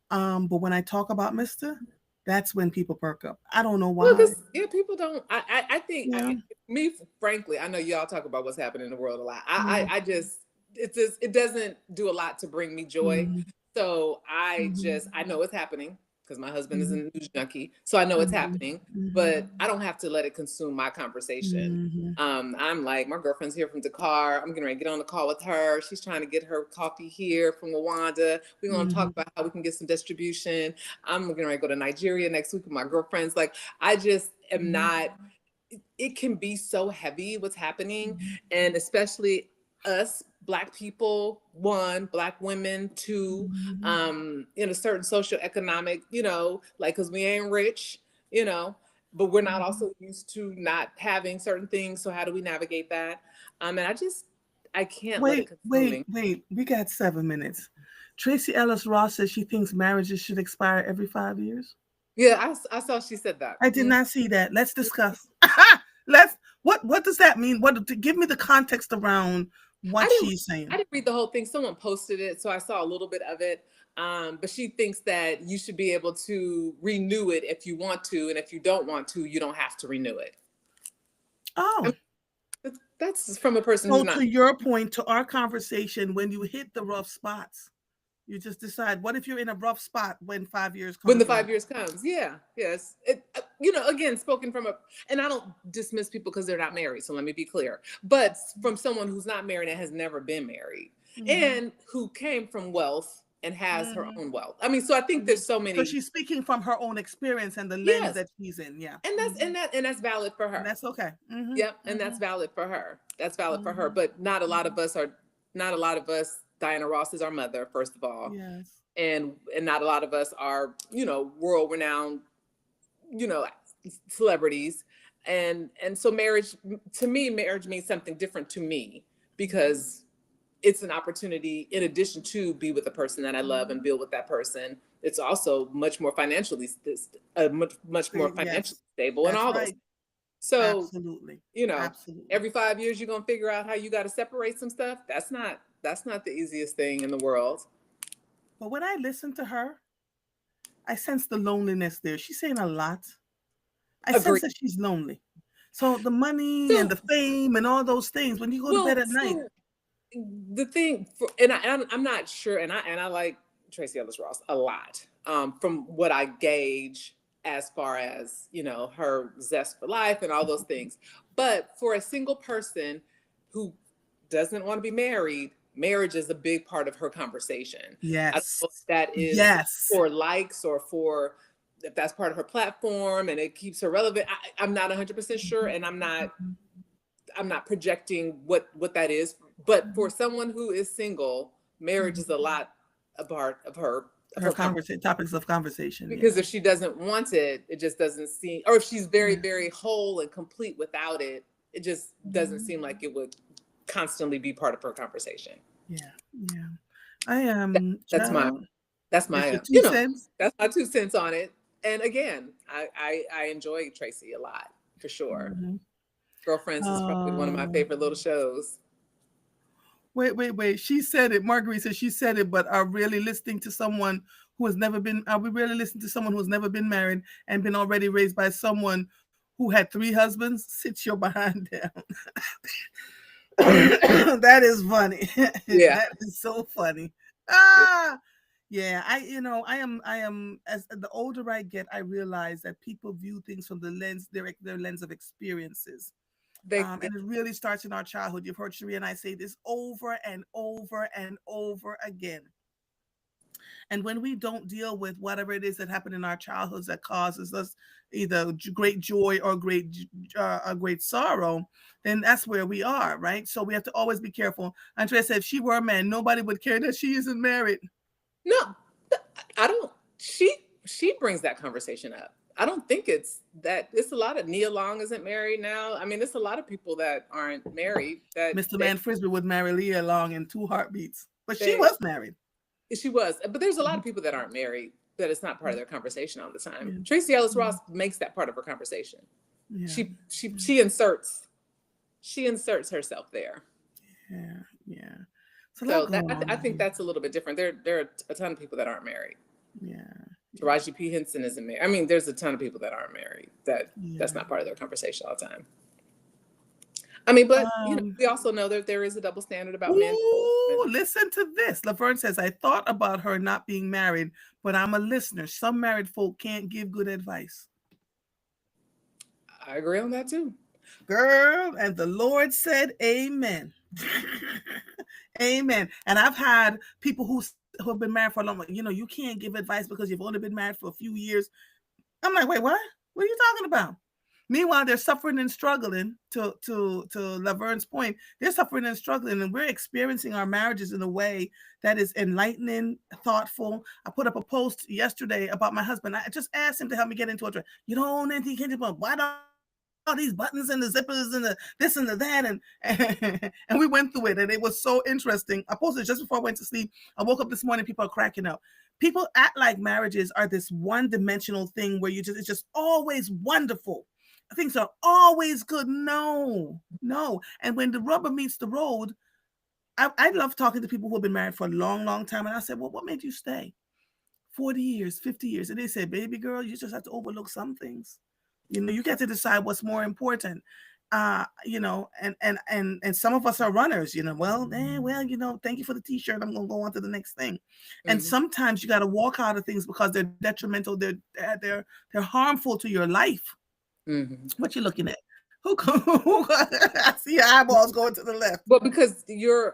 But when I talk about Mister, that's when people perk up. I don't know Well, why. because people don't. I think Yeah. me, frankly, I know y'all talk about what's happening in the world a lot. Yeah. I just it doesn't do a lot to bring me joy. Mhm. So Mhm. I know it's happening because my husband is a Mhm. news junkie, so I know it's Mhm. happening. Mhm. But I don't have to let it consume my conversation. Mhm. I'm like, my girlfriend's here from Dakar. I'm getting ready to get on the call with her. She's trying to get her coffee here from Rwanda. We're going to talk Mhm. about how we can get some distribution. I'm getting ready to go to Nigeria next week with my girlfriends. Like, I just am Mhm. not, it can be so heavy what's happening. Mhm. And especially us, Black people, one, Black women, two, Mhm. in a certain social economic, like, because we ain't rich, you know, but we're not Mhm. also used to not having certain things. So how do we navigate that? And I can't let it Wait, consume wait, me. wait. We got 7 minutes. Tracy Ellis Ross says she thinks marriages should expire every 5 years. Yeah, I saw she said that. I did not see that. Let's discuss. Let's. What does that mean? What to give me the context around I what didn't she's I saying? didn't read the whole thing. Someone posted it, so I saw a little bit of it. But she thinks that you should be able to renew it if you want to, and if you don't want to, you don't have to renew it. I Oh, mean, that's from a person who's so not. to your point, to our conversation, when you hit the rough spots, you just decide. What if you're in a rough spot when 5 years When the comes around? 5 years comes, yeah, yes, again, spoken from and I don't dismiss people because they're not married. So let me be clear, but from someone who's not married and has never been married, Mhm. and who came from wealth and has her Mhm. own wealth. I mean, so I think Mhm. there's so So many. she's speaking from her own experience and the lens Yes, that she's in. Yeah. and Mhm. that's valid for And her. that's okay. Mhm. Yep, and that's Mhm. valid for her. That's valid for her. Mhm. But not a lot of us. Diana Ross is our mother, first of all, Yes. and not a lot of us are, world renowned, you know, celebrities. And so marriage, to me, marriage means something different to me, because it's an opportunity in addition to be with the person that I love and build with that person. It's also much more financially, much more financially Yes, stable and that's all those. right. So, Absolutely. you know, Absolutely. every 5 years you're gonna figure out how you got to separate some stuff. That's not the easiest thing in the world. But when I listen to her, I sense the loneliness there. She's saying a lot. I sense Agree. that she's lonely. So the money and So, the fame and all those things, when you go to bed well, at night, so the thing for, and I'm not sure, and I like Tracy Ellis Ross a lot, from what I gauge as far as her zest for life and all those things. But for a single person who doesn't want to be married, marriage is a big part of her conversation. I don't yes, know if that is yes. for likes or for if that's part of her platform and it keeps her relevant. I'm not 100% sure, and I'm not projecting what that is, but for someone who is single, marriage is a lot a part of Her her conversation. conversation, topics of conversation. Because Yeah. if she doesn't want it, it just doesn't seem, or if she's very, very whole and complete without it, it just doesn't seem like it would constantly be part of her conversation. Yeah. Yeah. I That, am, that's my child. that's It's my your 2 cents. that's my 2 cents on it. And again, I enjoy Tracy a lot for sure. Mhm. Girlfriends is probably one of my Uh, favorite little shows. wait. She said it. Marguerite said she said it, but are we really listening to someone who has never been married and been already raised by someone who had 3 husbands? Sit your behind down. That is funny. Yeah. That is so funny. Yeah. Ah, yeah. I am. As the older I get, I realize that people view things from their lens of experiences. They And it really starts in our childhood. You've heard Cherie and I say this over and over and over again. And when we don't deal with whatever it is that happened in our childhoods that causes us either great joy or a great sorrow, then that's where we are, right? So we have to always be careful. Andrea said, if she were a man, nobody would care that she isn't married. No, I don't. She brings that conversation up. I don't think it's a lot of Nia Long isn't married now. I mean, it's a lot of people that aren't married that Mr. Man Frisbee would marry Leah Long in 2 heartbeats, but she they was married. she was. But there's a lot Mhm. of people that aren't married that it's not part of their conversation all the time. Yeah. Tracy Ellis Yeah. Ross makes that part of her conversation. Yeah. She inserts herself there. Yeah. Yeah. It's a lot So that going on I in think here. that's a little bit different. There are a ton of people that aren't married. Yeah. Yeah. Taraji P. Henson isn't married. I mean, there's a ton of people that aren't married. That's Yeah. not part of their conversation all the time. I mean, but Um, we also know that there is a double standard about men. Ooh, listen to this. Laverne says, I thought about her not being married, but I'm a listener. Some married folk can't give good advice. I agree on that too. Girl, and the Lord said, Amen. Amen. And I've had people who have been married for a long time, you can't give advice because you've only been married for a few years. I'm like, wait, what? What are you talking about? Meanwhile, they're suffering and struggling. To Laverne's point, they're suffering and struggling, and we're experiencing our marriages in a way that is enlightening, thoughtful. I put up a post yesterday about my husband. I just asked him to help me get into a. You don't anything can do, why all these buttons and the zippers and the this and the that and we went through it, and it was so interesting. I posted just before I went to sleep. I woke up this morning, people are cracking up. People act like marriages are this one-dimensional thing where it's just always wonderful. Things are always good. No, no. And when the rubber meets the road, I love talking to people who have been married for a long, long time. And I said, well, what made you stay? 40 years, 50 years. And they said, baby girl, you just have to overlook some things. You get to decide what's more important. And some of us are runners, thank you for the t-shirt. I'm gonna go on to the next thing. And Mm-hmm. sometimes you gotta walk out of things because they're detrimental, they're harmful to your life. Mm-hmm. What you looking at? I see your eyeballs going to the left. Well, because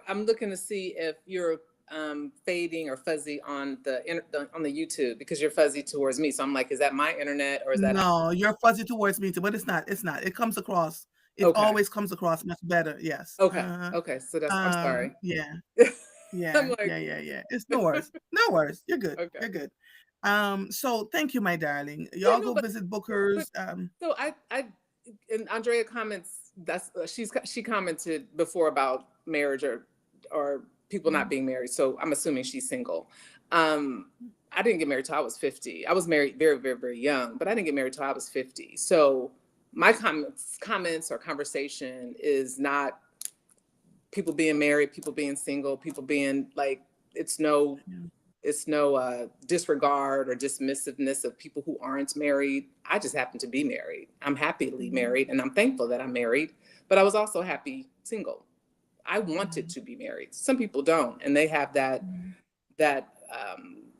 I'm looking to see if you're fading or fuzzy on the YouTube because you're fuzzy towards me. So I'm like, is that my internet or is that? No, you're fuzzy towards me too, but it's not. It's not. It comes across. It Okay. always comes across much better. Yes. Okay. Okay. So I'm sorry. Yeah. I'm Yeah. like, Yeah. Yeah. Yeah. It's no worries. No worries. You're good. okay. You're good. So thank you, my darling. Yeah, Y'all no, go but visit but Booker's. so I and Andrea comments she commented before about marriage or people not being married. So I'm assuming she's single. I didn't get married till I was 50. I was married very, very, very young, but I didn't get married till I was 50. So my comments or conversation is not people being married, people being single, people being like, it's no disregard or dismissiveness of people who aren't married. I just happen to be married. I'm happily married, and I'm thankful that I'm married, but I was also happy single. I wanted to be married. Some people don't, and they have that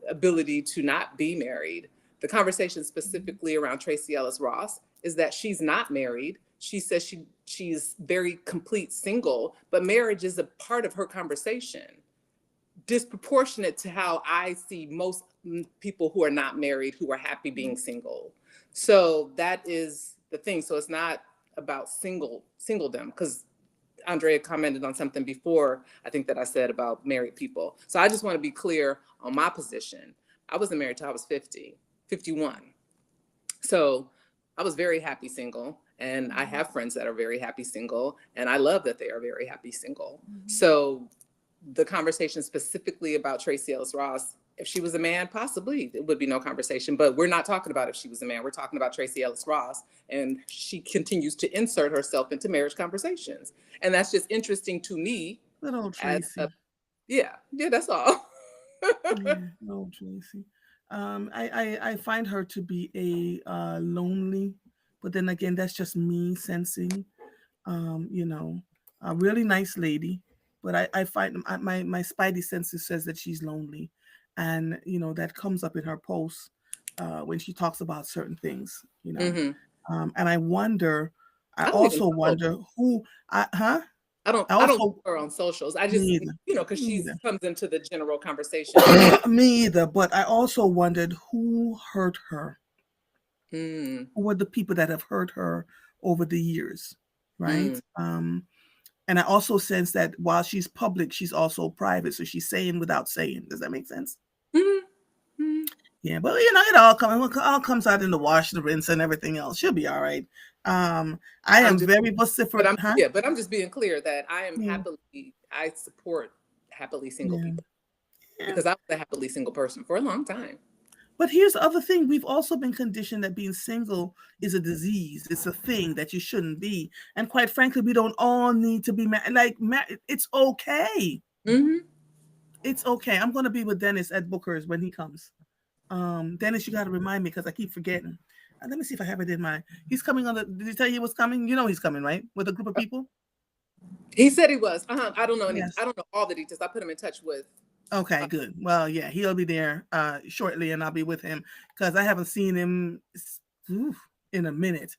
ability to not be married. The conversation specifically around Tracy Ellis Ross is that she's not married. She says she's very complete single, but marriage is a part of her conversation, disproportionate to how I see most people who are not married, who are happy being single. So that is the thing. So it's not about singledom, because Andrea commented on something before, I think, that I said about married people. So I just want to be clear on my position. I wasn't married till I was 51. So I was very happy single, and I have friends that are very happy single, and I love that they are very happy single. So the conversation specifically about Tracy Ellis Ross, if she was a man, possibly it would be no conversation, but we're not talking about if she was a man. We're talking about Tracy Ellis Ross, and she continues to insert herself into marriage conversations. And that's just interesting to me. Little Tracy. Yeah, that's all. Yeah, little Tracy. I find her to be a lonely, but then again, that's just me sensing, you know, a really nice lady, but I find my spidey senses says that she's lonely, and you know that comes up in her posts when she talks about certain things, you know. And I wonder, I also wonder who, huh? I don't follow her on socials. I just, because she comes into the general conversation. Me either, but I also wondered who hurt her. Who were the people that have hurt her over the years, right? And I also sense that while she's public, she's also private. So she's saying without saying. Does that make sense? Yeah, but it all comes out in the wash, the rinse, and everything else. She'll be all right. I am very vociferous. But I'm just being clear that I support happily single people, because I was a happily single person for a long time. But here's the other thing. We've also been conditioned that being single is a disease. It's a thing that you shouldn't be. And quite frankly, we don't all need to be married. It's okay. It's okay. I'm going to be with Dennis at Booker's when he comes. Dennis, you got to remind me because I keep forgetting. Let me see if I have it in my. He's coming on the. Did he tell you he was coming? You know he's coming, right? With a group of people. He said he was. I don't know any. Yes. I don't know all the details. I put him in touch with. Okay, good. Well, yeah, he'll be there shortly, and I'll be with him because I haven't seen him in a minute.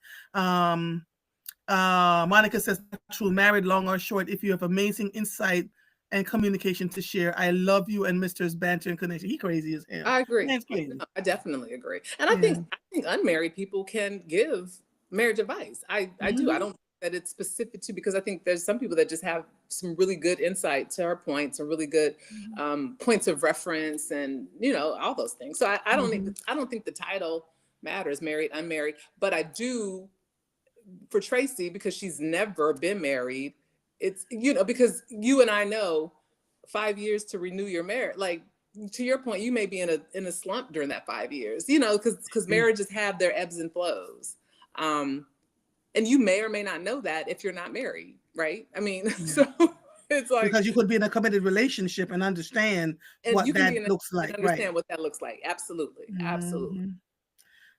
Monica says, "True, married, long or short. If you have amazing insight and communication to share, I love you and Mr.'s banter and connection." He crazy as hell. I agree. I definitely agree, and I think unmarried people can give marriage advice. I do. I don't. That it's specific to, because I think there's some people that just have some really good insight to our points, or really good points of reference, and all those things. So I don't think the title matters, married, unmarried, but I do for Tracy, because she's never been married. It's because you and I know 5 years to renew your marriage. Like, to your point, you may be in a slump during that 5 years, because marriages have their ebbs and flows. And you may or may not know that if you're not married, right? I mean, so it's like, because you could be in a committed relationship and understand what that looks like. Understand what that looks like. Absolutely, absolutely.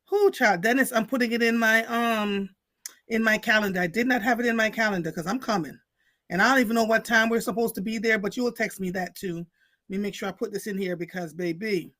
Who, child? Dennis, I'm putting it in my calendar. I did not have it in my calendar because I'm coming, and I don't even know what time we're supposed to be there. But you will text me that too. Let me make sure I put this in here because, baby.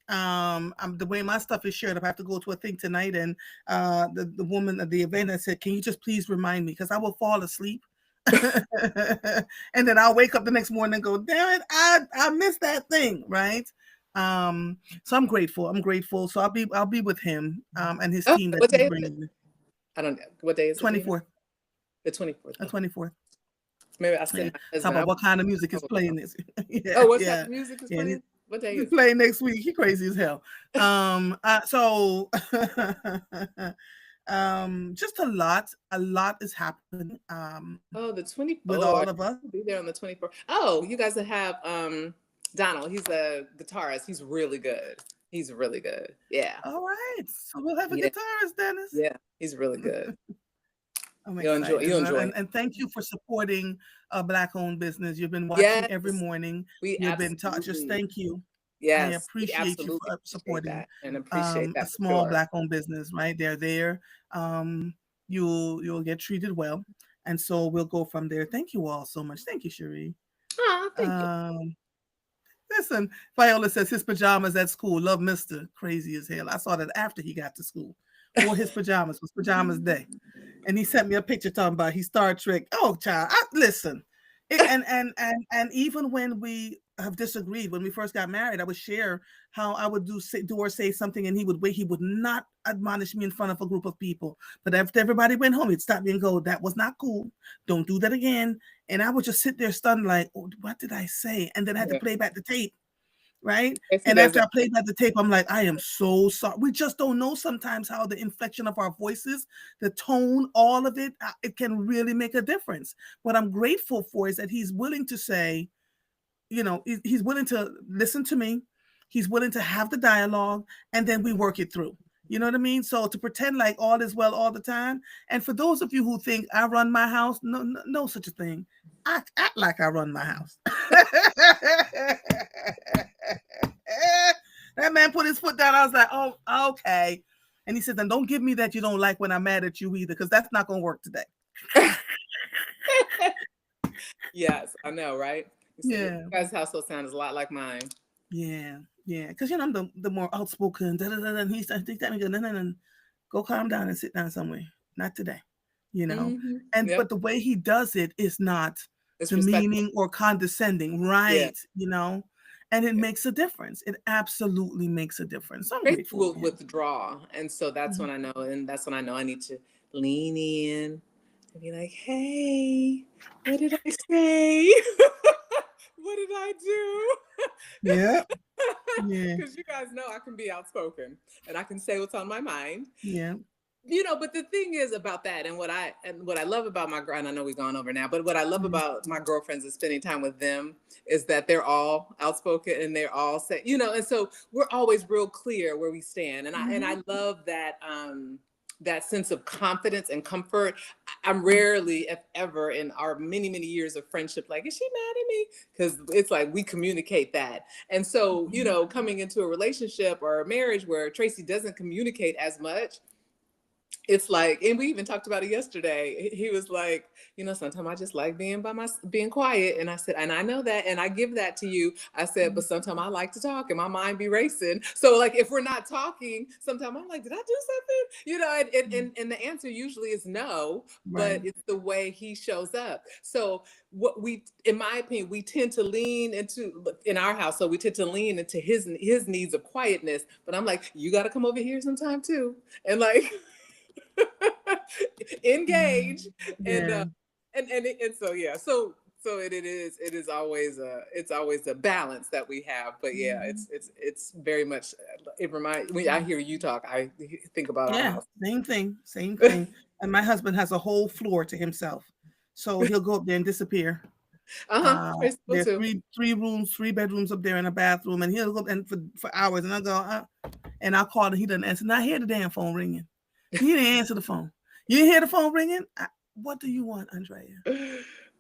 The way my stuff is shared, if I have to go to a thing tonight, and the woman at the event, I said, "Can you just please remind me?" Because I will fall asleep, and then I'll wake up the next morning and go, "Damn it, I missed that thing," right? So I'm grateful. So I'll be with him and his team that he's bringing. I don't know what day is it. 24th. The 24th. The 24th. Maybe I said. Talk about what kind of music is playing this. What kind of music is playing? What day is playing next week? He crazy as hell. So Just a lot is happening Oh, the with all 24th. of us. I'll be there on the 24th. Oh, you guys have Donald. He's a guitarist. He's really good. He's really good. Yeah. All right, so we'll have a Yeah. guitarist, Dennis. Yeah. He's really good. I'm You'll enjoy excited, you'll enjoy and him. thank you for supporting a Black-owned business. You've been watching Yes. every morning. We You've been taught. Just absolutely thank you. I yes, we appreciate you absolutely for appreciate supporting that and appreciate a that for small sure. Black-owned business. Right, they're there. You'll get treated well, and so we'll go from there. Thank you all so much. Thank you, Cherie. Oh, thank you. Um, Listen, Viola says his pajamas at school. Love Mister. Crazy as hell. I saw that after he got to school. Wore his pajamas. It was pajamas day. And he sent me a picture talking about he Star Trek. Oh, child, listen. And even when we have disagreed, when we first got married, I would share how I would do or say something, and he would wait. He would not admonish me in front of a group of people. But after everybody went home, he'd stop me and go, "That was not cool. Don't do that again." And I would just sit there stunned, like, oh, "What did I say?" And then I had to Yeah. play back the tape, right? Yes, he And does after that. I played back the tape, I'm like, I am so sorry. We just don't know sometimes how the inflection of our voices, the tone, all of it, it can really make a difference. What I'm grateful for is that he's willing to say, he's willing to listen to me. He's willing to have the dialogue, and then we work it through. You know what I mean? So to pretend like all is well all the time, and for those of you who think I run my house, no, no, no such a thing. I act like I run my house. That man put his foot down. I was like, oh, okay. And he said, then don't give me that you don't like when I'm mad at you either, because that's not going to work today. Yes, I know, right? You say your Yeah. guys' household sound is a lot like mine. Yeah. Yeah. Because, I'm the more outspoken. And he started to think that go calm down and sit down somewhere. Not today. You know. Mm-hmm. And Yep. but the way he does it is not It's respectful. demeaning or condescending, Yeah. right? And it makes a difference. It absolutely makes a difference. So I'm Tracy grateful will for him. withdraw. And so that's Mhm. when I know, and that's when I know I need to lean in and be like, hey, what did I say? What did I do? Yeah. Yeah. Because you guys know I can be outspoken and I can say what's on my mind. Yeah. But the thing is about that, and what I love about and I know we've gone over now, but what I love Mhm. about my girlfriends and spending time with them is that they're all outspoken and they're all say, and so we're always real clear where we stand, and I Mhm. love that that sense of confidence and comfort. I'm rarely, if ever, in our many many years of friendship, like, is she mad at me? Because it's like we communicate that, and so Mhm. coming into a relationship or a marriage where Tracy doesn't communicate as much, it's like, and we even talked about it yesterday. He was like, sometimes I just like being quiet. And I said, and I know that, and I give that to you. I said, but sometimes I like to talk and my mind be racing. So like, if we're not talking, sometimes I'm like, did I do something? And the answer usually is no, Right. but it's the way he shows up. So what in my opinion, we tend to lean into in our house. So we tend to lean into his needs of quietness. But I'm like, you got to come over here sometime too. And like, Mhm. engage and Yeah. and so yeah, so it is always a balance that we have, but yeah, Mhm. it's very much, it reminds when I hear you talk, I think about our Yeah. house. Same thing. Same thing. And my husband has a whole floor to himself, so he'll go up there and disappear. Uh-huh, principal There are too. three rooms, three bedrooms up there in a bathroom, and he'll go and for hours, and I'll go, and I'll call and he doesn't answer. Now I hear the damn phone ringing. He didn't answer the phone. You didn't hear the phone ringing? What do you want, Andrea? Can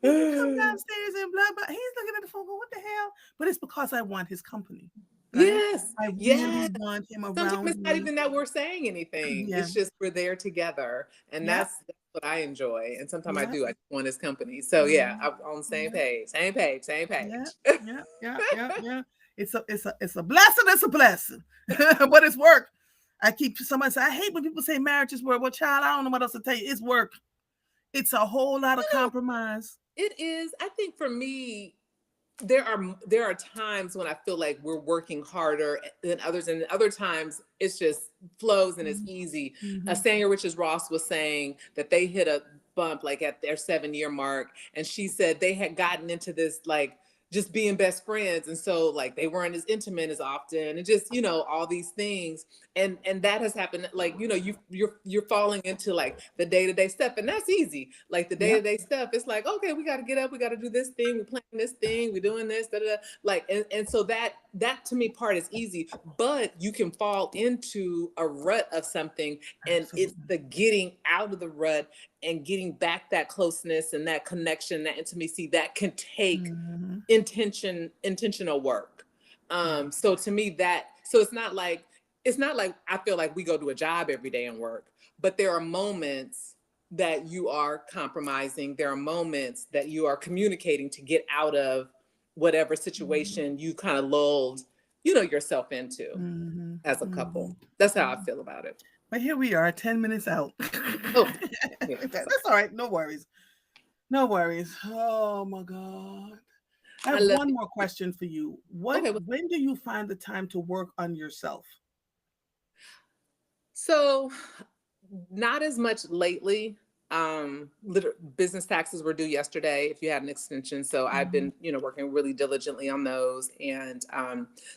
you come downstairs and blah blah? He's looking at the phone, going, what the hell? But it's because I want his company, right? Yes, I really yes. want him Sometimes around it's not me. even that we're saying anything. Yeah. It's just we're there together. And Yep. that's what I enjoy. And sometimes I Yep. do. I just want his company. So yeah, Mhm. I'm on the same Yep. page. Same page. Same Yeah. page. Yeah. Yeah. Yeah. Yeah. It's a blessing. It's a blessing, but it's work. I keep somebody say I hate when people say marriage is work. Well, child, I don't know what else to tell you. It's work. It's a whole lot of You know, compromise. it is. I think for me, there are times when I feel like we're working harder than others, and other times it's just flows and it's easy. Mm-hmm. Sanya Richards Ross was saying that they hit a bump like at their 7-year mark, and she said they had gotten into this like just being best friends. And so like they weren't as intimate as often, and just, all these things. And that has happened. Like, you're falling into like the day-to-day stuff, and that's easy. Like the Yep. day-to-day stuff, it's like, okay, we got to get up, we got to do this thing, we're playing this thing, we're doing this, da, da, da. Like, and so that to me part is easy, but you can fall into a rut of something, and it's Absolutely. the getting out of the rut and getting back that closeness and that connection, that intimacy, that can take Hmm. intentional work. Yeah. So to me, so it's not like I feel like we go to a job every day and work, but there are moments that you are compromising. There are moments that you are communicating to get out of whatever Hmm. situation you kind of lulled, yourself into Hmm. as a Hmm. couple. That's how I feel about it. But here we are, 10 minutes out. Oh, yeah. That's all right. No worries. No worries. Oh my God. I I have love one it. more question for you. Okay. When do you find the time to work on yourself? So not as much lately. Business taxes were due yesterday if you had an extension. So I've Mhm. been, working really diligently on those. And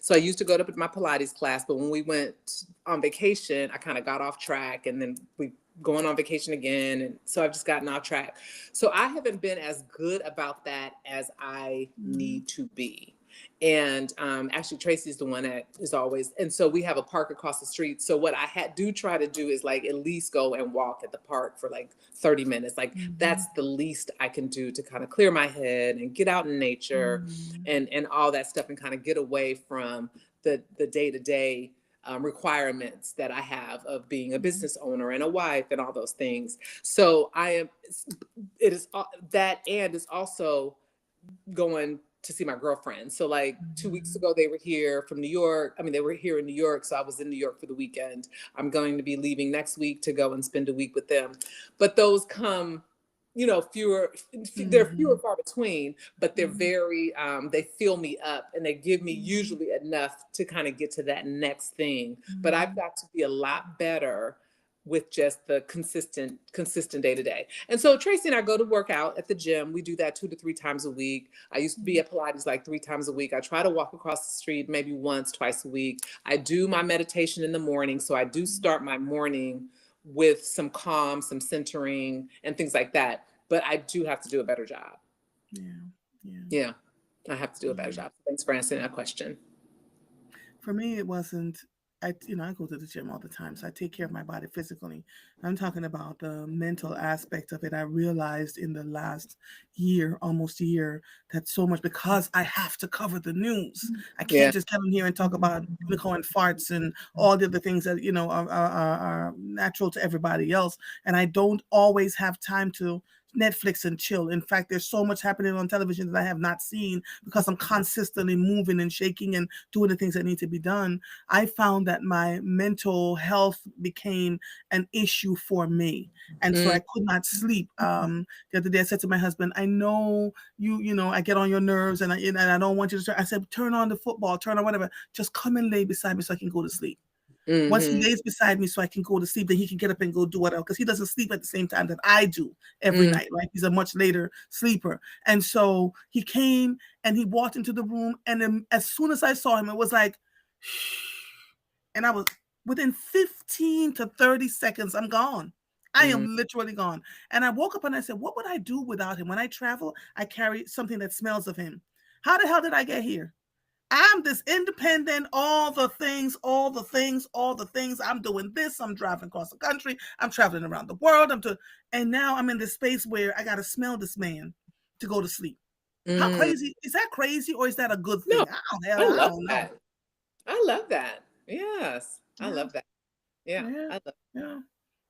so I used to go to my Pilates class, but when we went on vacation, I kind of got off track, and then we going on vacation again. And so I've just gotten off track. So I haven't been as good about that as I Mhm. need to be. And actually Tracy's the one that is always, and so we have a park across the street. So what I do try to do is like at least go and walk at the park for like 30 minutes. Like that's Mhm. the least I can do to kind of clear my head and get out in nature Mhm. and all that stuff, and kind of get away from the day-to-day requirements that I have of being a Mhm. business owner and a wife and all those things. So it is that, and it's also going to see my girlfriend. So like 2 weeks Mhm. ago, they were here from New York. I mean, they were here in New York. So I was in New York for the weekend. I'm going to be leaving next week to go and spend a week with them. But those come, they're fewer Mhm. far between, but they're Mhm. very, they fill me up, and they give me Mhm. usually enough to kind of get to that next thing. But I've Mhm. got to be a lot better with just the consistent day to day. And so Tracy and I go to work out at the gym. We do that 2 to 3 times a week. I used to be at Pilates like 3 times a week. I try to walk across the street maybe once, twice a week. I do my meditation in the morning. So I do start my morning with some calm, some centering, and things like that. But I do have to do a better job. Yeah. Yeah. Yeah, I have to do a better Yeah. job. Thanks for answering that question. For me, it wasn't. I go to the gym all the time, so I take care of my body physically. I'm talking about the mental aspect of it. I realized in the last year, almost a year, that so much, because I have to cover the news. I Yeah. can't just come in here and talk about unicorn and farts and all the other things that are natural to everybody else. And I don't always have time to Netflix and chill. In fact, there's so much happening on television that I have not seen because I'm consistently moving and shaking and doing the things that need to be done. I found that my mental health became an issue for me. And so Mm, I could not sleep. The other day I said to my husband, I know I get on your nerves, and I don't want you to, I said, turn on the football, turn on whatever. Just come and lay beside me so I can go to sleep. Once he mm-hmm, lays beside me so I can go to sleep, then he can get up and go do whatever, because he doesn't sleep at the same time that I do every mm, night, right? He's a much later sleeper. And so he came and he walked into the room, and then as soon as I saw him, it was like, and I was within 15 to 30 seconds, I'm gone. I mm, am literally gone. And I woke up and I said, what would I do without him? When I travel, I carry something that smells of him. How the hell did I get here? I'm this independent, all the things, all the things, all the things. I'm doing this. I'm driving across the country. I'm traveling around the world. And now I'm in this space where I got to smell this man to go to sleep. How mm. crazy is that? Crazy, or is that a good No, thing? I don't hell, I I love don't know. that. I love that. Yes, I Yeah. love that. Yeah, Yeah, I love. yeah,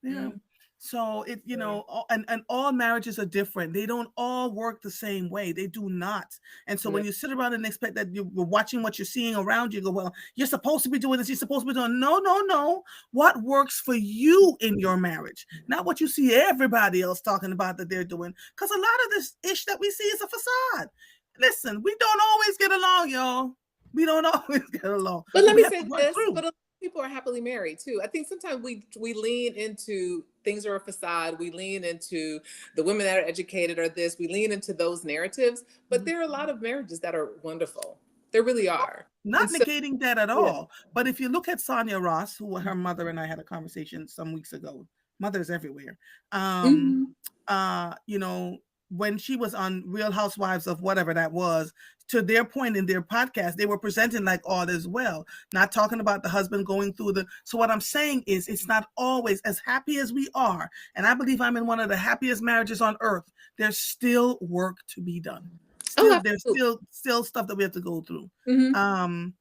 yeah. Mm, So yeah. and all marriages are different. They don't all work the same way. They do not. And so No. when you sit around and expect that you're watching what you're seeing around you, go, well, you're supposed to be doing this. You're supposed to be doing. No, no, no. What works for you in your marriage, not what you see everybody else talking about that they're doing. Because a lot of this ish that we see is a facade. Listen, we don't always get along, y'all. We don't always get along, But let but we me have say to work this. through. But people are happily married too. I think sometimes we lean into things are a facade. We lean into the women that are educated or this. We lean into those narratives, but Mhm. there are a lot of marriages that are wonderful. There really are. Not And so, negating that at yeah. all. But if you look at Sonia Ross, who her mother and I had a conversation some weeks ago, mothers everywhere. Um, Hmm. you know, when she was on Real Housewives of whatever that was, to their point in their podcast, they were presenting like all is well, not talking about the husband going through the. So what I'm saying is, it's not always as happy as we are, and I believe I'm in one of the happiest marriages on earth. There's still work to be done. Oh, Still, there's absolutely. still stuff that we have to go through. Hmm. Um,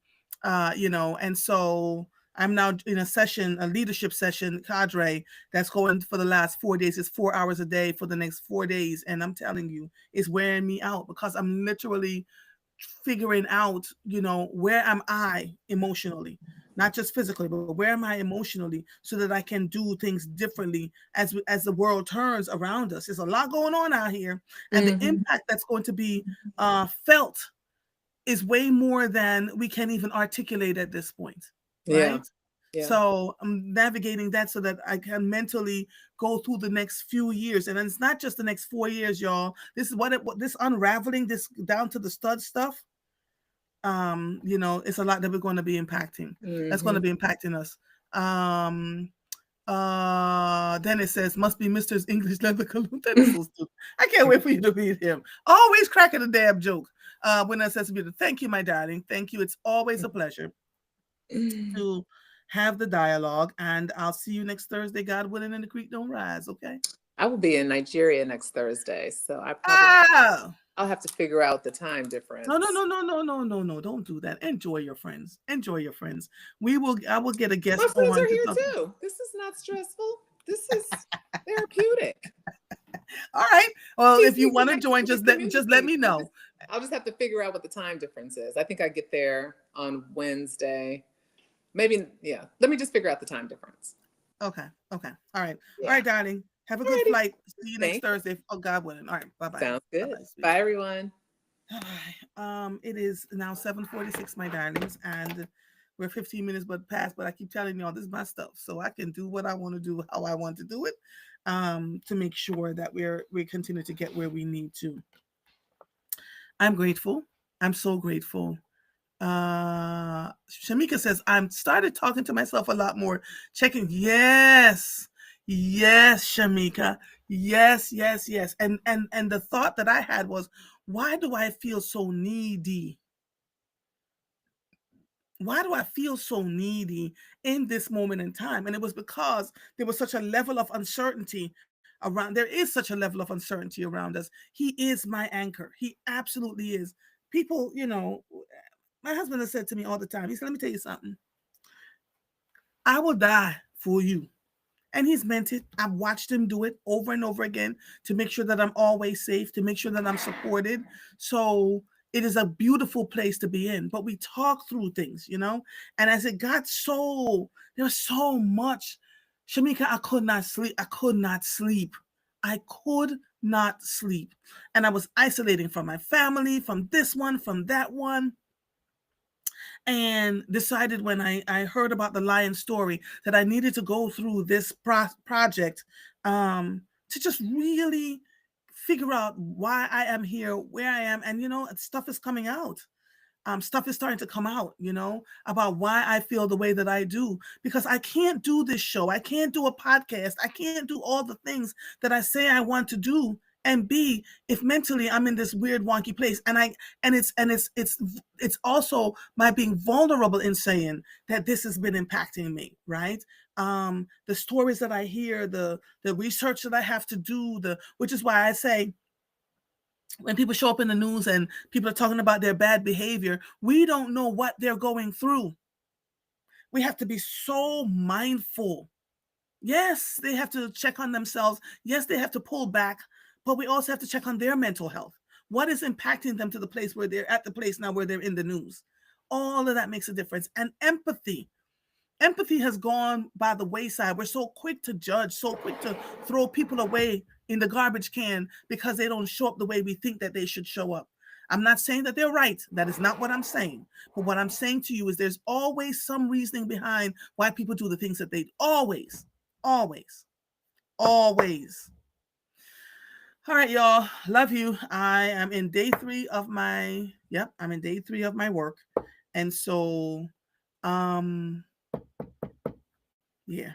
and so I'm now in a session, a leadership session, cadre, that's going for the last 4 days. It's 4 hours a day for the next 4 days. And I'm telling you, it's wearing me out because I'm literally figuring out, where am I emotionally? Not just physically, but where am I emotionally so that I can do things differently as the world turns around us. There's a lot going on out here, and the Hmm. impact that's going to be felt is way more than we can even articulate at this point, Yeah. right? Yeah. So I'm navigating that so that I can mentally go through the next few years, and it's not just the next 4 years, y'all. This is what this unraveling this down to the stud stuff. It's a lot that we're going to be impacting. That's going Hmm. to be impacting us. Um, then it says, must be Mr.'s English leather cologne. That is so stupid. I can't wait for you to meet him. Always cracking a damn joke. When that says to me, thank you, my darling. Thank you. It's always a pleasure to have the dialogue. And I'll see you next Thursday, God willing, and the creek don't rise. Okay. I will be in Nigeria next Thursday, so Ah, I'll have to figure out the time no, no, difference. no, no, no, no, no, no. Don't do that. Enjoy your friends. Enjoy your friends. I will get a My guest friends on are to here talk. too. This is not stressful. This is therapeutic. All right. Well, if you We want to connected join, to the just let community. me know. I'll just have to figure out what the time difference is. I think I get there on Wednesday. Maybe, yeah. Let me just figure out the time difference. Okay. Okay. All right. All Yeah. right, darling. Have a good Alrighty. flight. See you next Thank you. Thursday. Oh, God willing. All right. Bye bye. Sounds Bye good. bye, sweetie. Bye, everyone. Bye bye. It is now 7:46, my darlings, and we're 15 minutes but past. But I keep telling y'all this is my stuff, so I can do what I want to do, how I want to do it, to make sure that we continue to get where we need to. I'm grateful. I'm so grateful. Shamika says, I'm started talking to myself a lot more, checking. Yes, yes, Shamika. Yes, yes, yes. And the thought that I had was, why do I feel so needy? Why do I feel so needy in this moment in time? And it was because there was such a level of uncertainty around. There is such a level of uncertainty around us. He is my anchor. He absolutely is. People, my husband has said to me all the time, he said, let me tell you something. I will die for you. And he's meant it. I've watched him do it over and over again to make sure that I'm always safe, to make sure that I'm supported. So it is a beautiful place to be in. But we talk through things. And as it got there was so much. Shamika, I could not sleep. I could not sleep. I could not sleep. And I was isolating from my family, from this one, from that one, and decided when I heard about the lion story that I needed to go through this project, to just really figure out why I am here, where I am. And, stuff is coming out. Stuff is starting to come out, about why I feel the way that I do, because I can't do this show. I can't do a podcast. I can't do all the things that I say I want to do and be if mentally I'm in this weird wonky place. And it's also my being vulnerable in saying that this has been impacting me, right? The stories that I hear, the research that I have to do, which is why I say, when people show up in the news and people are talking about their bad behavior, we don't know what they're going through. We have to be so mindful. Yes, they have to check on themselves. Yes, they have to pull back, but we also have to check on their mental health. What is impacting them to the place where they're at the place now where they're in the news? All of that makes a difference. And empathy. Empathy has gone by the wayside. We're so quick to judge, so quick to throw people away in the garbage can because they don't show up the way we think that they should show up. I'm not saying that they're right. That is not what I'm saying. But what I'm saying to you is there's always some reasoning behind why people do the things that they always, always, always. All right, y'all. Love you. I am in day 3 of my, I'm in day 3 of my work. And so, yeah,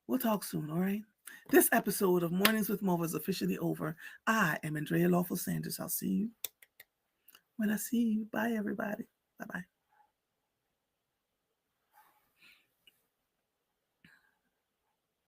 we'll talk soon. All right. This episode of Mornings with Mova is officially over. I am Andrea Lawful Sanders. I'll see you when I see you. Bye, everybody. Bye-bye.